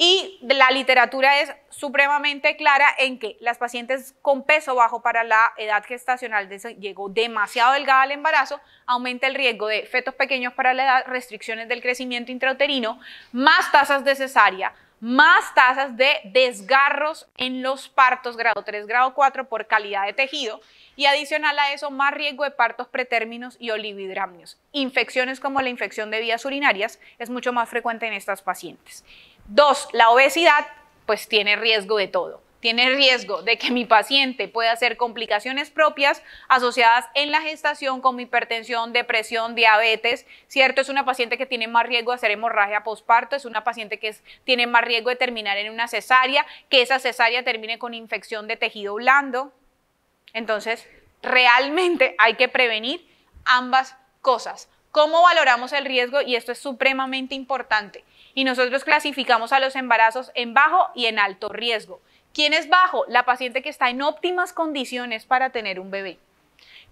Y la literatura es supremamente clara en que las pacientes con peso bajo para la edad gestacional llegó demasiado delgada al embarazo, aumenta el riesgo de fetos pequeños para la edad, restricciones del crecimiento intrauterino, más tasas de cesárea, más tasas de desgarros en los partos grado 3, grado 4 por calidad de tejido y adicional a eso más riesgo de partos pretérminos y olividrámidos. Infecciones como la infección de vías urinarias es mucho más frecuente en estas pacientes. 2, la obesidad pues tiene riesgo de todo. Tiene riesgo de que mi paciente pueda hacer complicaciones propias asociadas en la gestación como hipertensión, depresión, diabetes, ¿cierto? Es una paciente que tiene más riesgo de hacer hemorragia posparto, es una paciente que tiene más riesgo de terminar en una cesárea, que esa cesárea termine con infección de tejido blando. Entonces, realmente hay que prevenir ambas cosas. ¿Cómo valoramos el riesgo? Y esto es supremamente importante. Y nosotros clasificamos a los embarazos en bajo y en alto riesgo. ¿Quién es bajo? La paciente que está en óptimas condiciones para tener un bebé,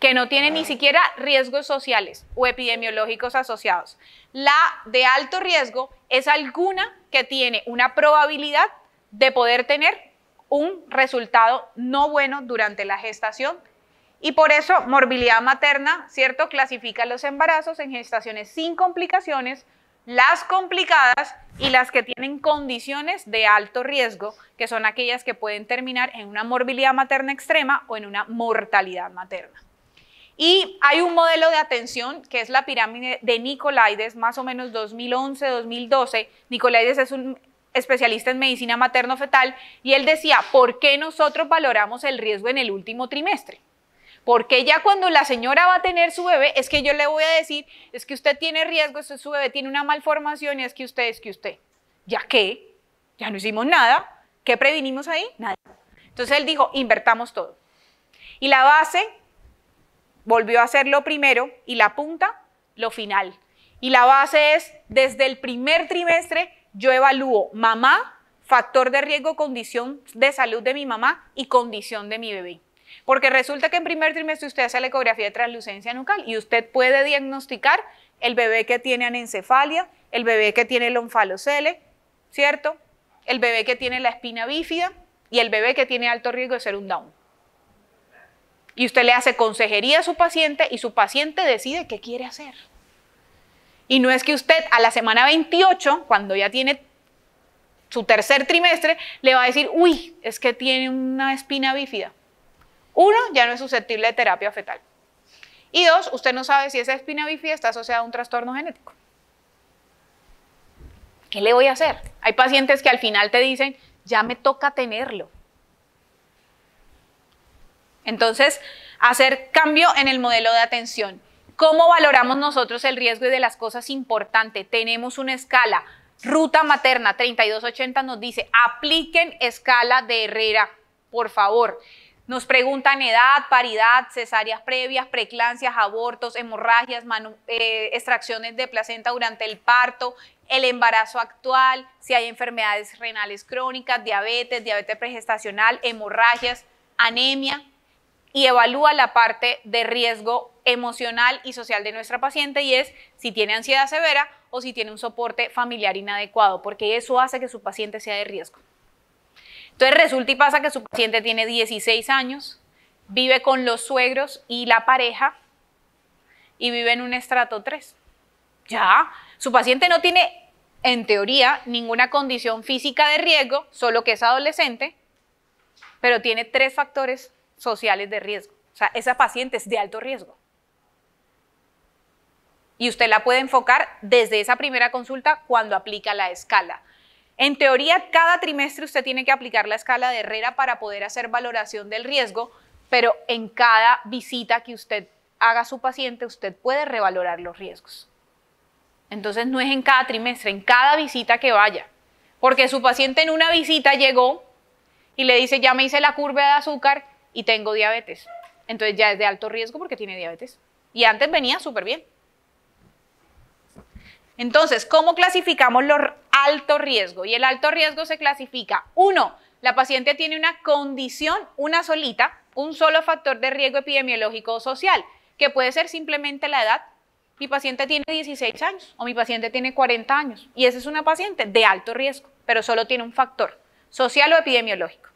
que no tiene ni siquiera riesgos sociales o epidemiológicos asociados. La de alto riesgo es alguna que tiene una probabilidad de poder tener un resultado no bueno durante la gestación y por eso morbilidad materna, ¿cierto? Clasifica los embarazos en gestaciones sin complicaciones, las complicadas y las que tienen condiciones de alto riesgo, que son aquellas que pueden terminar en una morbilidad materna extrema o en una mortalidad materna. Y hay un modelo de atención que es la pirámide de Nicolaides, más o menos 2011-2012. Nicolaides es un especialista en medicina materno-fetal y él decía, ¿por qué nosotros valoramos el riesgo en el último trimestre? Porque ya cuando la señora va a tener su bebé, es que yo le voy a decir, es que usted tiene riesgo, su bebé tiene una malformación y es que usted. ¿Ya qué? Ya no hicimos nada. ¿Qué previnimos ahí? Nada. Entonces él dijo, invertamos todo. Y la base volvió a ser lo primero y la punta, lo final. Y la base es, desde el primer trimestre, yo evalúo mamá, factor de riesgo, condición de salud de mi mamá y condición de mi bebé. Porque resulta que en primer trimestre usted hace la ecografía de translucencia nucal y usted puede diagnosticar el bebé que tiene anencefalia, el bebé que tiene el onfalocele, ¿cierto? El bebé que tiene la espina bífida y el bebé que tiene alto riesgo de ser un Down. Y usted le hace consejería a su paciente y su paciente decide qué quiere hacer. Y no es que usted a la semana 28, cuando ya tiene su tercer trimestre, le va a decir, uy, es que tiene una espina bífida. 1, ya no es susceptible de terapia fetal. Y 2, usted no sabe si esa espina bífida está asociada a un trastorno genético. ¿Qué le voy a hacer? Hay pacientes que al final te dicen, ya me toca tenerlo. Entonces, hacer cambio en el modelo de atención. ¿Cómo valoramos nosotros el riesgo y de las cosas importantes? Tenemos una escala. Ruta materna 3280 nos dice, apliquen escala de Herrera, por favor. Nos preguntan edad, paridad, cesáreas previas, preeclampsias, abortos, hemorragias, extracciones de placenta durante el parto, el embarazo actual, si hay enfermedades renales crónicas, diabetes pregestacional, hemorragias, anemia, y evalúa la parte de riesgo emocional y social de nuestra paciente y es si tiene ansiedad severa o si tiene un soporte familiar inadecuado, porque eso hace que su paciente sea de riesgo. Entonces resulta y pasa que su paciente tiene 16 años, vive con los suegros y la pareja y vive en un estrato 3. Ya, su paciente no tiene, en teoría, ninguna condición física de riesgo, solo que es adolescente, pero tiene 3 factores sociales de riesgo. O sea, esa paciente es de alto riesgo. Y usted la puede enfocar desde esa primera consulta cuando aplica la escala. En teoría, cada trimestre usted tiene que aplicar la escala de Herrera para poder hacer valoración del riesgo, pero en cada visita que usted haga a su paciente, usted puede revalorar los riesgos. Entonces, no es en cada trimestre, en cada visita que vaya. Porque su paciente en una visita llegó y le dice, ya me hice la curva de azúcar y tengo diabetes. Entonces, ya es de alto riesgo porque tiene diabetes. Y antes venía súper bien. Entonces, ¿cómo clasificamos los alto riesgo? Y el alto riesgo se clasifica, 1, la paciente tiene una condición, una solita, un solo factor de riesgo epidemiológico o social, que puede ser simplemente la edad. Mi paciente tiene 16 años o mi paciente tiene 40 años y esa es una paciente de alto riesgo. pero solo tiene un factor, social o epidemiológico.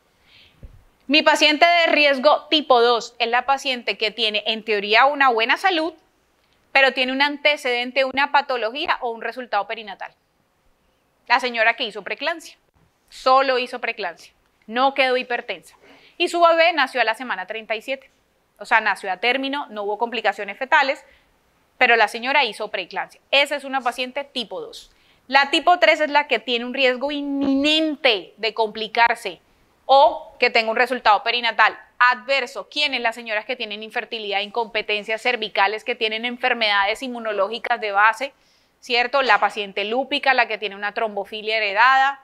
Mi paciente de riesgo tipo 2 es la paciente que tiene en teoría una buena salud, pero tiene un antecedente, una patología o un resultado perinatal. La señora que hizo preeclampsia, solo hizo preeclampsia, no quedó hipertensa. Y su bebé nació a la semana 37, o sea, nació a término, no hubo complicaciones fetales, pero la señora hizo preeclampsia. Esa es una paciente tipo 2. La tipo 3 es la que tiene un riesgo inminente de complicarse o que tenga un resultado perinatal adverso. ¿Quiénes? Las señoras que tienen infertilidad, incompetencias cervicales, que tienen enfermedades inmunológicas de base, ¿cierto? La paciente lúpica, la que tiene una trombofilia heredada,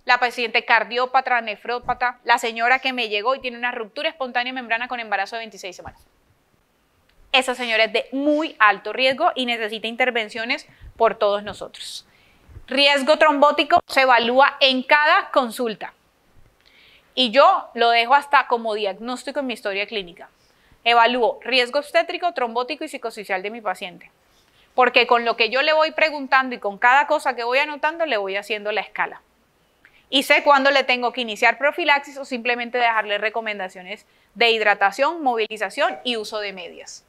la paciente cardiópata, nefrópata, la señora que me llegó y tiene una ruptura espontánea de membrana con embarazo de 26 semanas. Esa señora es de muy alto riesgo y necesita intervenciones por todos nosotros. Riesgo trombótico se evalúa en cada consulta. Y yo lo dejo hasta como diagnóstico en mi historia clínica. Evalúo riesgo obstétrico, trombótico y psicosocial de mi paciente. Porque con lo que yo le voy preguntando y con cada cosa que voy anotando, le voy haciendo la escala. Y sé cuándo le tengo que iniciar profilaxis o simplemente dejarle recomendaciones de hidratación, movilización y uso de medias.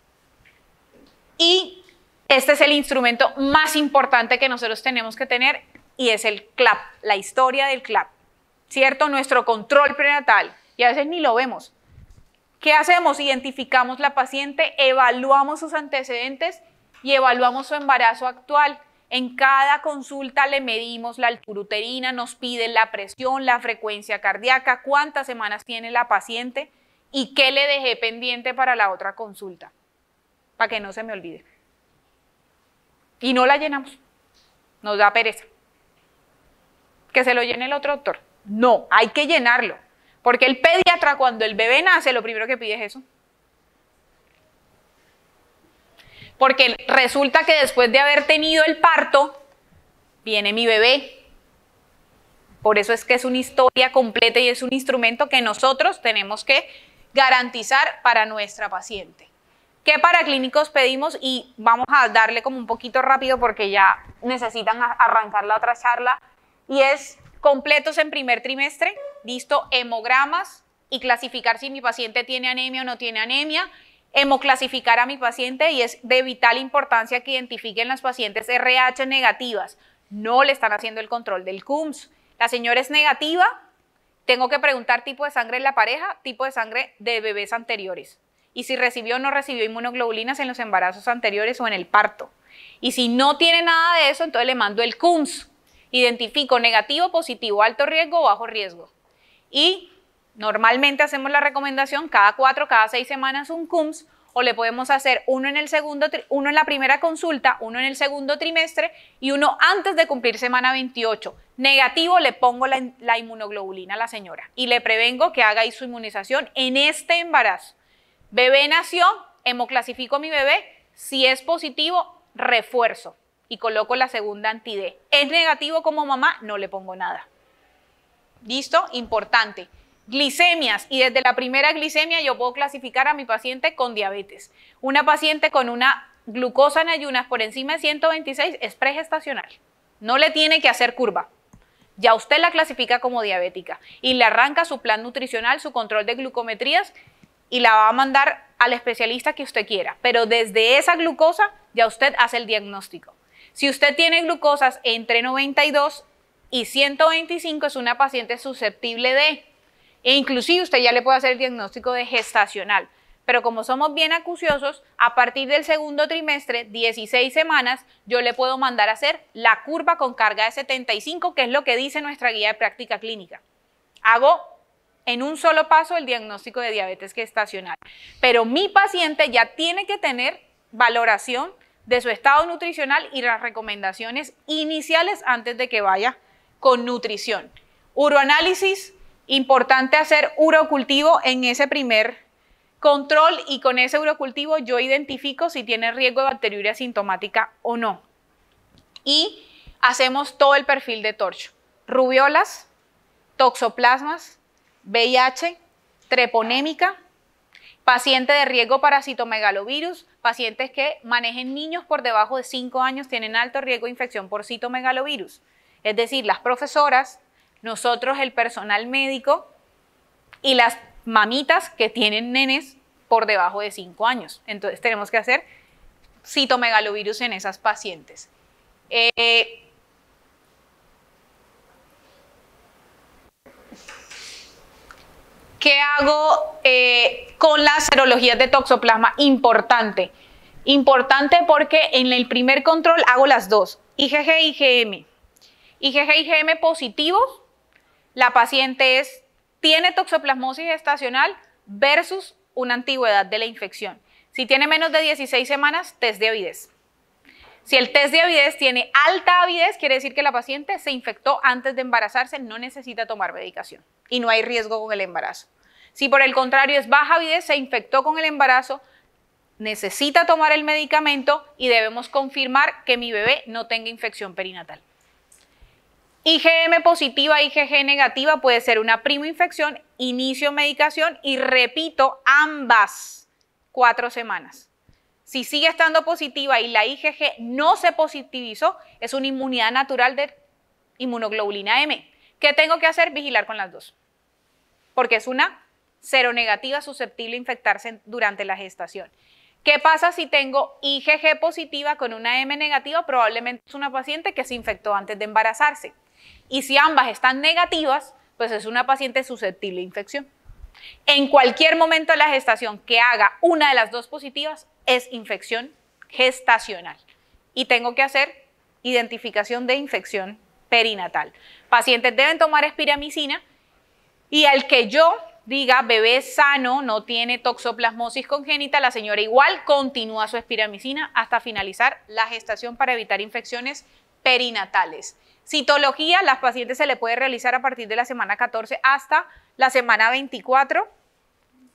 Y este es el instrumento más importante que nosotros tenemos que tener y es el CLAP, la historia del CLAP, ¿cierto? Nuestro control prenatal y a veces ni lo vemos. ¿Qué hacemos? Identificamos la paciente, evaluamos sus antecedentes y evaluamos su embarazo actual. En cada consulta le medimos la altura uterina, nos piden la presión, la frecuencia cardíaca, cuántas semanas tiene la paciente y qué le dejé pendiente para la otra consulta, para que no se me olvide. Y no la llenamos, nos da pereza. Que se lo llene el otro doctor. No, hay que llenarlo, porque el pediatra cuando el bebé nace lo primero que pide es eso. Porque resulta que después de haber tenido el parto, viene mi bebé. Por eso es que es una historia completa y es un instrumento que nosotros tenemos que garantizar para nuestra paciente. ¿Qué paraclínicos pedimos? Y vamos a darle como un poquito rápido porque ya necesitan arrancar la otra charla. Y es completos en primer trimestre, listo, hemogramas y clasificar si mi paciente tiene anemia o no tiene anemia. Hemoclasificar a mi paciente y es de vital importancia que identifiquen las pacientes RH negativas. No le están haciendo el control del CUMS. La señora es negativa, tengo que preguntar tipo de sangre en la pareja, tipo de sangre de bebés anteriores. Y si recibió o no recibió inmunoglobulinas en los embarazos anteriores o en el parto. Y si no tiene nada de eso, entonces le mando el CUMS. Identifico negativo, positivo, alto riesgo o bajo riesgo. Y normalmente hacemos la recomendación cada 4, cada 6 semanas un CUMS o le podemos hacer uno en la primera consulta, uno en el segundo trimestre y uno antes de cumplir semana 28. Negativo le pongo la inmunoglobulina a la señora y le prevengo que haga ahí su inmunización en este embarazo. Bebé nació, hemoclasifico a mi bebé, si es positivo, refuerzo y coloco la segunda anti-D. Es negativo como mamá, no le pongo nada. ¿Listo? Importante. Glicemias, y desde la primera glicemia yo puedo clasificar a mi paciente con diabetes. Una paciente con una glucosa en ayunas por encima de 126 es pregestacional. No le tiene que hacer curva. Ya usted la clasifica como diabética y le arranca su plan nutricional, su control de glucometrías y la va a mandar al especialista que usted quiera. Pero desde esa glucosa ya usted hace el diagnóstico. Si usted tiene glucosas entre 92 y 125 es una paciente susceptible de... E inclusive usted ya le puede hacer el diagnóstico de gestacional. Pero como somos bien acuciosos, a partir del segundo trimestre, 16 semanas, yo le puedo mandar a hacer la curva con carga de 75, que es lo que dice nuestra guía de práctica clínica. Hago en un solo paso el diagnóstico de diabetes gestacional. Pero mi paciente ya tiene que tener valoración de su estado nutricional y las recomendaciones iniciales antes de que vaya con nutrición. Uroanálisis. Importante hacer urocultivo en ese primer control y con ese urocultivo yo identifico si tiene riesgo de bacteriuria sintomática o no. Y hacemos todo el perfil de Torch. Rubiolas, toxoplasmas, VIH, treponémica, paciente de riesgo para citomegalovirus, pacientes que manejen niños por debajo de 5 años tienen alto riesgo de infección por citomegalovirus. Es decir, las profesoras, nosotros, el personal médico y las mamitas que tienen nenes por debajo de 5 años. Entonces tenemos que hacer citomegalovirus en esas pacientes. ¿Qué hago con las serologías de toxoplasma? Importante porque en el primer control hago las dos, IgG e IgM. IgG e IgM positivos, la paciente tiene toxoplasmosis gestacional versus una antigüedad de la infección. Si tiene menos de 16 semanas, test de avidez. Si el test de avidez tiene alta avidez, quiere decir que la paciente se infectó antes de embarazarse, no necesita tomar medicación y no hay riesgo con el embarazo. Si por el contrario es baja avidez, se infectó con el embarazo, necesita tomar el medicamento y debemos confirmar que mi bebé no tenga infección perinatal. IgM positiva, IgG negativa puede ser una primoinfección, inicio medicación y repito ambas 4 semanas. Si sigue estando positiva y la IgG no se positivizó, es una inmunidad natural de inmunoglobulina M. ¿Qué tengo que hacer? Vigilar con las dos. Porque es una seronegativa susceptible a infectarse durante la gestación. ¿Qué pasa si tengo IgG positiva con una M negativa? Probablemente es una paciente que se infectó antes de embarazarse. Y si ambas están negativas, pues es una paciente susceptible a infección. En cualquier momento de la gestación que haga una de las dos positivas es infección gestacional. Y tengo que hacer identificación de infección perinatal. Pacientes deben tomar espiramicina y al que yo diga bebé sano, no tiene toxoplasmosis congénita, la señora igual continúa su espiramicina hasta finalizar la gestación para evitar infecciones perinatales. Citología, las pacientes se le puede realizar a partir de la semana 14 hasta la semana 24,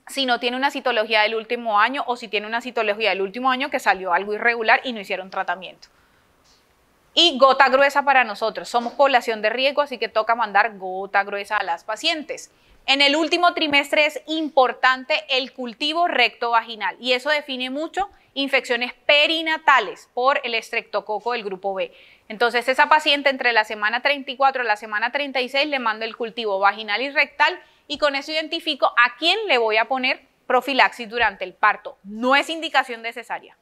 si no tiene una citología del último año o si tiene una citología del último año que salió algo irregular y no hicieron tratamiento. Y gota gruesa para nosotros, somos población de riesgo, así que toca mandar gota gruesa a las pacientes. En el último trimestre es importante el cultivo rectovaginal y eso define mucho infecciones perinatales por el estreptococo del grupo B. Entonces esa paciente entre la semana 34 y la semana 36 le mando el cultivo vaginal y rectal y con eso identifico a quién le voy a poner profilaxis durante el parto. No es indicación de cesárea.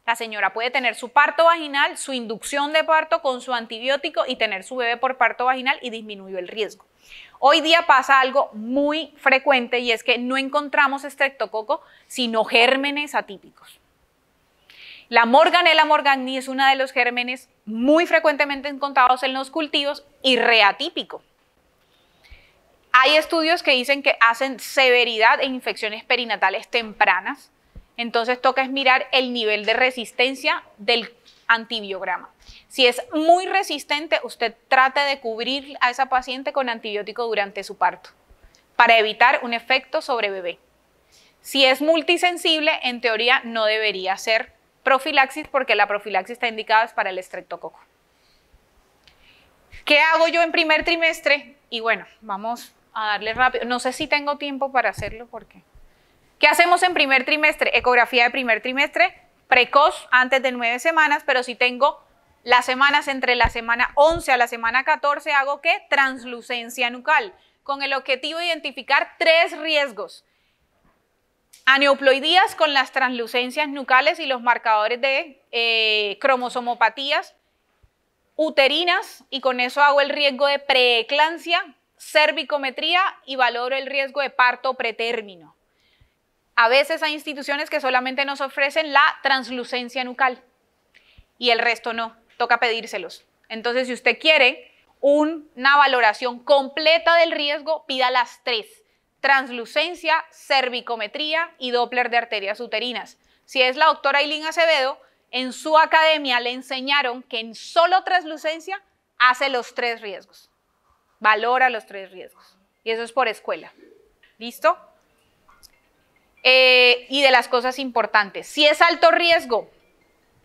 La señora puede tener su parto vaginal, su inducción de parto con su antibiótico y tener su bebé por parto vaginal y disminuyó el riesgo. Hoy día pasa algo muy frecuente y es que no encontramos estreptococo, sino gérmenes atípicos. La Morganella morgagni es uno de los gérmenes muy frecuentemente encontrados en los cultivos y reatípico. Hay estudios que dicen que hacen severidad en infecciones perinatales tempranas, entonces toca es mirar el nivel de resistencia del antibiograma. Si es muy resistente, usted trate de cubrir a esa paciente con antibiótico durante su parto para evitar un efecto sobre bebé. Si es multisensible, en teoría no debería ser profilaxis porque la profilaxis está indicada para el estreptococo. ¿Qué hago yo en primer trimestre? Y bueno, vamos a darle rápido. No sé si tengo tiempo para hacerlo porque... ¿Qué hacemos en primer trimestre? Ecografía de primer trimestre, precoz antes de 9 semanas, pero si tengo las semanas entre la semana 11 a la semana 14, ¿hago qué? Translucencia nucal, con el objetivo de identificar 3 riesgos. Aneuploidías con las translucencias nucales y los marcadores de cromosomopatías, uterinas, y con eso hago el riesgo de preeclampsia, cervicometría y valoro el riesgo de parto pretérmino. A veces hay instituciones que solamente nos ofrecen la translucencia nucal y el resto no, toca pedírselos. Entonces, si usted quiere una valoración completa del riesgo, pida las 3. Translucencia, cervicometría y Doppler de arterias uterinas. Si es la doctora Ailín Acevedo, en su academia le enseñaron que en solo translucencia hace los 3 riesgos. Valora los 3 riesgos. Y eso es por escuela. ¿Listo? Y de las cosas importantes. Si es alto riesgo,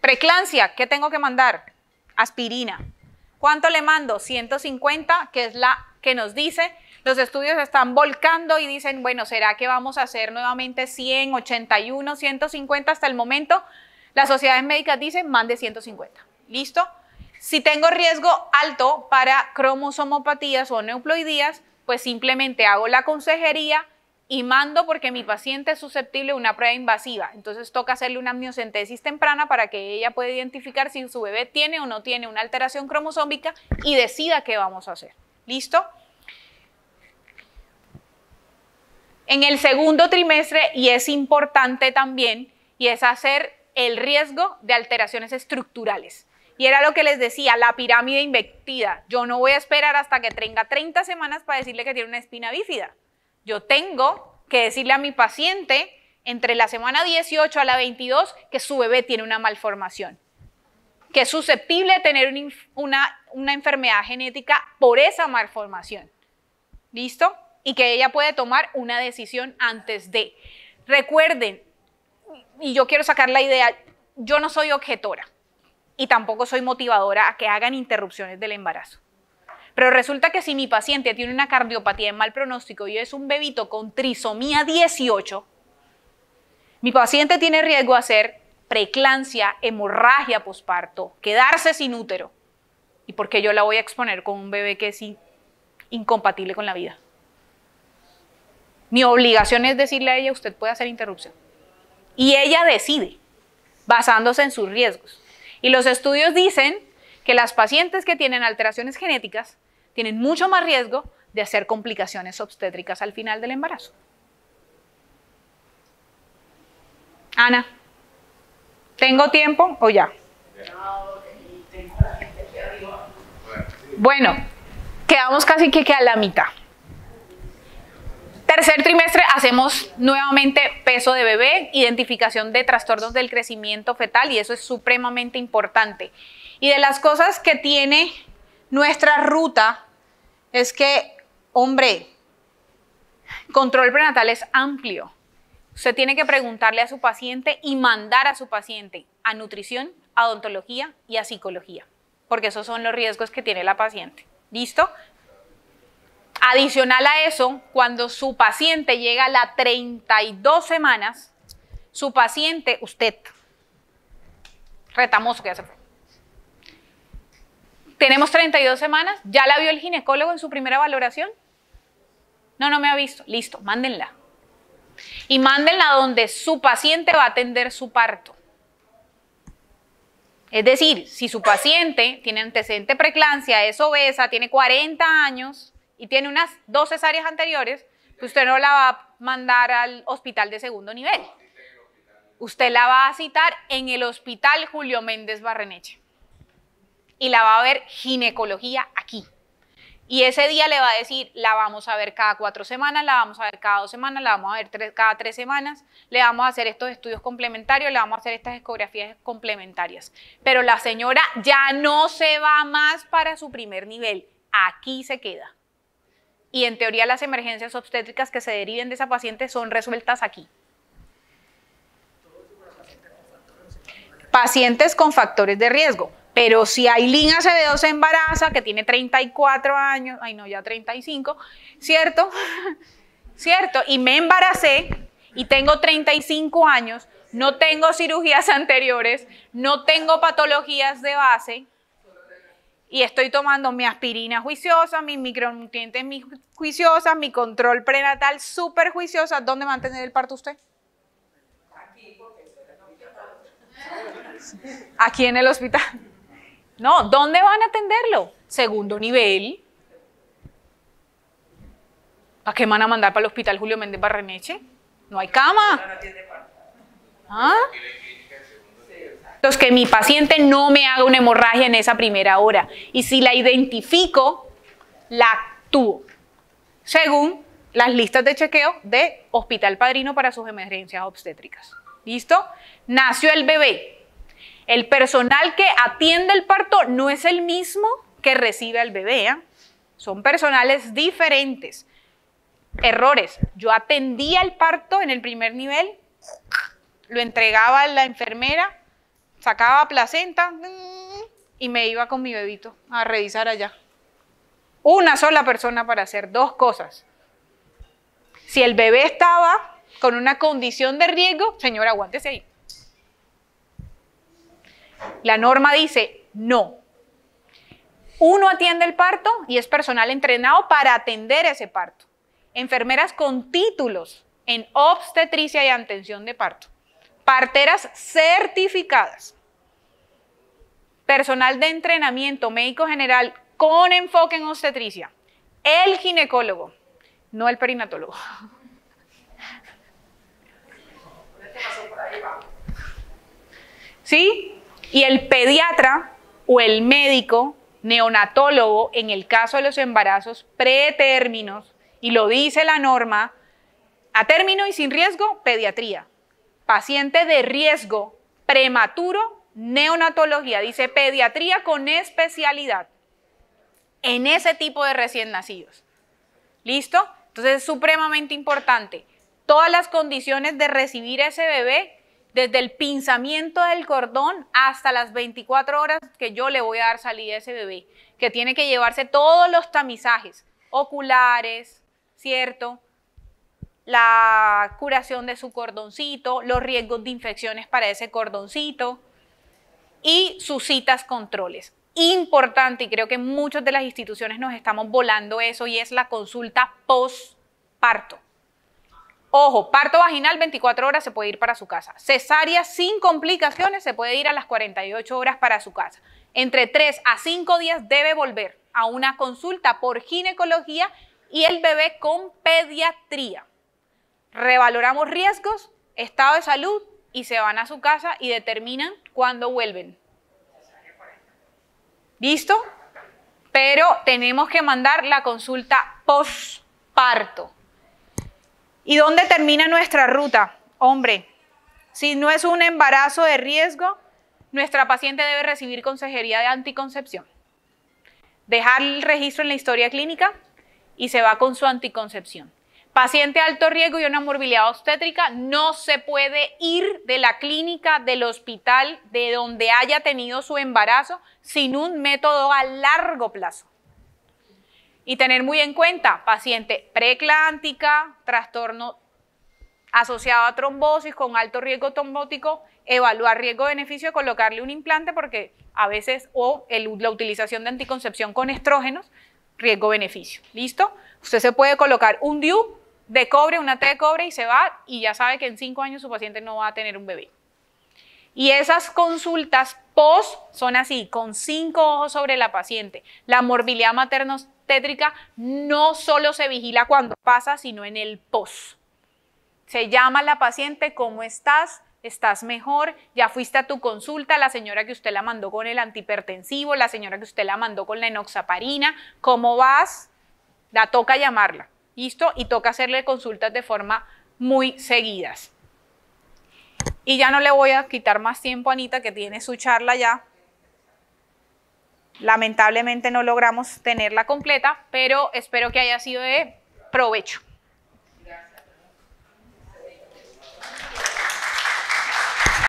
preeclampsia, ¿qué tengo que mandar? Aspirina. ¿Cuánto le mando? 150, que es la que nos dice. Los estudios están volcando y dicen, bueno, ¿será que vamos a hacer nuevamente 100, 81, 150 hasta el momento? Las sociedades médicas dicen, mande 150. ¿Listo? Si tengo riesgo alto para cromosomopatías o neuploidías, pues simplemente hago la consejería y mando porque mi paciente es susceptible a una prueba invasiva. Entonces toca hacerle una amniocentesis temprana para que ella pueda identificar si su bebé tiene o no tiene una alteración cromosómica y decida qué vamos a hacer. ¿Listo? En el segundo trimestre, y es importante también, y es hacer el riesgo de alteraciones estructurales. Y era lo que les decía, la pirámide invertida. Yo no voy a esperar hasta que tenga 30 semanas para decirle que tiene una espina bífida. Yo tengo que decirle a mi paciente entre la semana 18 a la 22 que su bebé tiene una malformación, que es susceptible de tener una enfermedad genética por esa malformación. ¿Listo? Y que ella puede tomar una decisión antes de. Recuerden, y yo quiero sacar la idea, yo no soy objetora y tampoco soy motivadora a que hagan interrupciones del embarazo. Pero resulta que si mi paciente tiene una cardiopatía de mal pronóstico y es un bebito con trisomía 18, mi paciente tiene riesgo de hacer preeclampsia, hemorragia posparto, quedarse sin útero. ¿Y por qué yo la voy a exponer con un bebé que es incompatible con la vida? Mi obligación es decirle a ella, usted puede hacer interrupción. Y ella decide, basándose en sus riesgos. Y los estudios dicen que las pacientes que tienen alteraciones genéticas tienen mucho más riesgo de hacer complicaciones obstétricas al final del embarazo. Ana, ¿tengo tiempo o ya? Bueno, quedamos casi que a la mitad. Tercer trimestre hacemos nuevamente peso de bebé, identificación de trastornos del crecimiento fetal y eso es supremamente importante. Y de las cosas que tiene nuestra ruta es que, hombre, control prenatal es amplio. Usted tiene que preguntarle a su paciente y mandar a su paciente a nutrición, a odontología y a psicología, porque esos son los riesgos que tiene la paciente. ¿Listo? Adicional a eso, cuando su paciente llega a las 32 semanas, su paciente, usted, retamoso que ya se fue, tenemos 32 semanas, ¿ya la vio el ginecólogo en su primera valoración? No me ha visto, listo, mándenla. Y mándenla donde su paciente va a atender su parto. Es decir, si su paciente tiene antecedente preeclampsia, es obesa, tiene 40 años y tiene unas 2 cesáreas anteriores, pues usted no la va a mandar al hospital de segundo nivel. Usted la va a citar en el hospital Julio Méndez Barreneche. Y la va a ver ginecología aquí. Y ese día le va a decir, la vamos a ver cada 4 semanas, la vamos a ver cada 2 semanas, la vamos a ver cada 3 semanas, le vamos a hacer estos estudios complementarios, le vamos a hacer estas ecografías complementarias. Pero la señora ya no se va más para su primer nivel, aquí se queda. Y en teoría las emergencias obstétricas que se deriven de esa paciente son resueltas aquí. Pacientes con factores de riesgo. Pero si Ailín Acevedo se embaraza, que tiene 34 años, ay no, ya 35, ¿cierto? ¿Cierto? Y me embaracé y tengo 35 años, no tengo cirugías anteriores, no tengo patologías de base y estoy tomando mi aspirina juiciosa, mis micronutrientes juiciosas, mi control prenatal súper juiciosa. ¿Dónde va a tener el parto usted? Aquí en el hospital. No, ¿dónde van a atenderlo? Segundo nivel. ¿A qué van a mandar para el hospital Julio Méndez Barreneche? No hay cama. ¿Ah? Entonces, que mi paciente no me haga una hemorragia en esa primera hora. Y si la identifico, la actúo. Según las listas de chequeo de Hospital Padrino para sus emergencias obstétricas. ¿Listo? Nació el bebé. El personal que atiende el parto no es el mismo que recibe al bebé, ¿eh? Son personales diferentes. Errores. Yo atendía el parto en el primer nivel, lo entregaba a la enfermera, sacaba placenta y me iba con mi bebito a revisar allá. Una sola persona para hacer 2 cosas. Si el bebé estaba con una condición de riesgo, señora, aguántese ahí. La norma dice no. Uno atiende el parto y es personal entrenado para atender ese parto. Enfermeras con títulos en obstetricia y atención de parto. Parteras certificadas. Personal de entrenamiento médico general con enfoque en obstetricia. El ginecólogo, no el perinatólogo. ¿Sí? Y el pediatra o el médico neonatólogo, en el caso de los embarazos pretérminos, y lo dice la norma, a término y sin riesgo, pediatría. Paciente de riesgo prematuro, neonatología, dice pediatría con especialidad en ese tipo de recién nacidos. ¿Listo? Entonces es supremamente importante. Todas las condiciones de recibir ese bebé, desde el pinzamiento del cordón hasta las 24 horas que yo le voy a dar salida a ese bebé, que tiene que llevarse todos los tamizajes oculares, ¿cierto? La curación de su cordoncito, los riesgos de infecciones para ese cordoncito y sus citas controles. Importante, y creo que muchas de las instituciones nos estamos volando eso, y es la consulta postparto. Ojo, parto vaginal 24 horas se puede ir para su casa. Cesárea sin complicaciones se puede ir a las 48 horas para su casa. Entre 3 a 5 días debe volver a una consulta por ginecología y el bebé con pediatría. Revaloramos riesgos, estado de salud y se van a su casa y determinan cuándo vuelven. ¿Listo? Pero tenemos que mandar la consulta postparto. ¿Y dónde termina nuestra ruta? Hombre, si no es un embarazo de riesgo, nuestra paciente debe recibir consejería de anticoncepción. Dejar el registro en la historia clínica y se va con su anticoncepción. Paciente de alto riesgo y una morbilidad obstétrica no se puede ir de la clínica, del hospital, de donde haya tenido su embarazo, sin un método a largo plazo. Y tener muy en cuenta, paciente preeclántica, trastorno asociado a trombosis con alto riesgo trombótico, evaluar riesgo-beneficio de colocarle un implante porque a veces, o la utilización de anticoncepción con estrógenos, riesgo-beneficio. ¿Listo? Usted se puede colocar un DIU de cobre, una T de cobre y se va y ya sabe que en 5 años su paciente no va a tener un bebé. Y esas consultas post son así, con 5 ojos sobre la paciente. La morbilidad materno-obstétrica no solo se vigila cuando pasa, sino en el post. Se llama a la paciente, ¿cómo estás? ¿Estás mejor? ¿Ya fuiste a tu consulta? La señora que usted la mandó con el antihipertensivo, la señora que usted la mandó con la enoxaparina, ¿cómo vas? La toca llamarla, ¿listo? Y toca hacerle consultas de forma muy seguidas. Y ya no le voy a quitar más tiempo a Anita, que tiene su charla ya. Lamentablemente no logramos tenerla completa, pero espero que haya sido de provecho.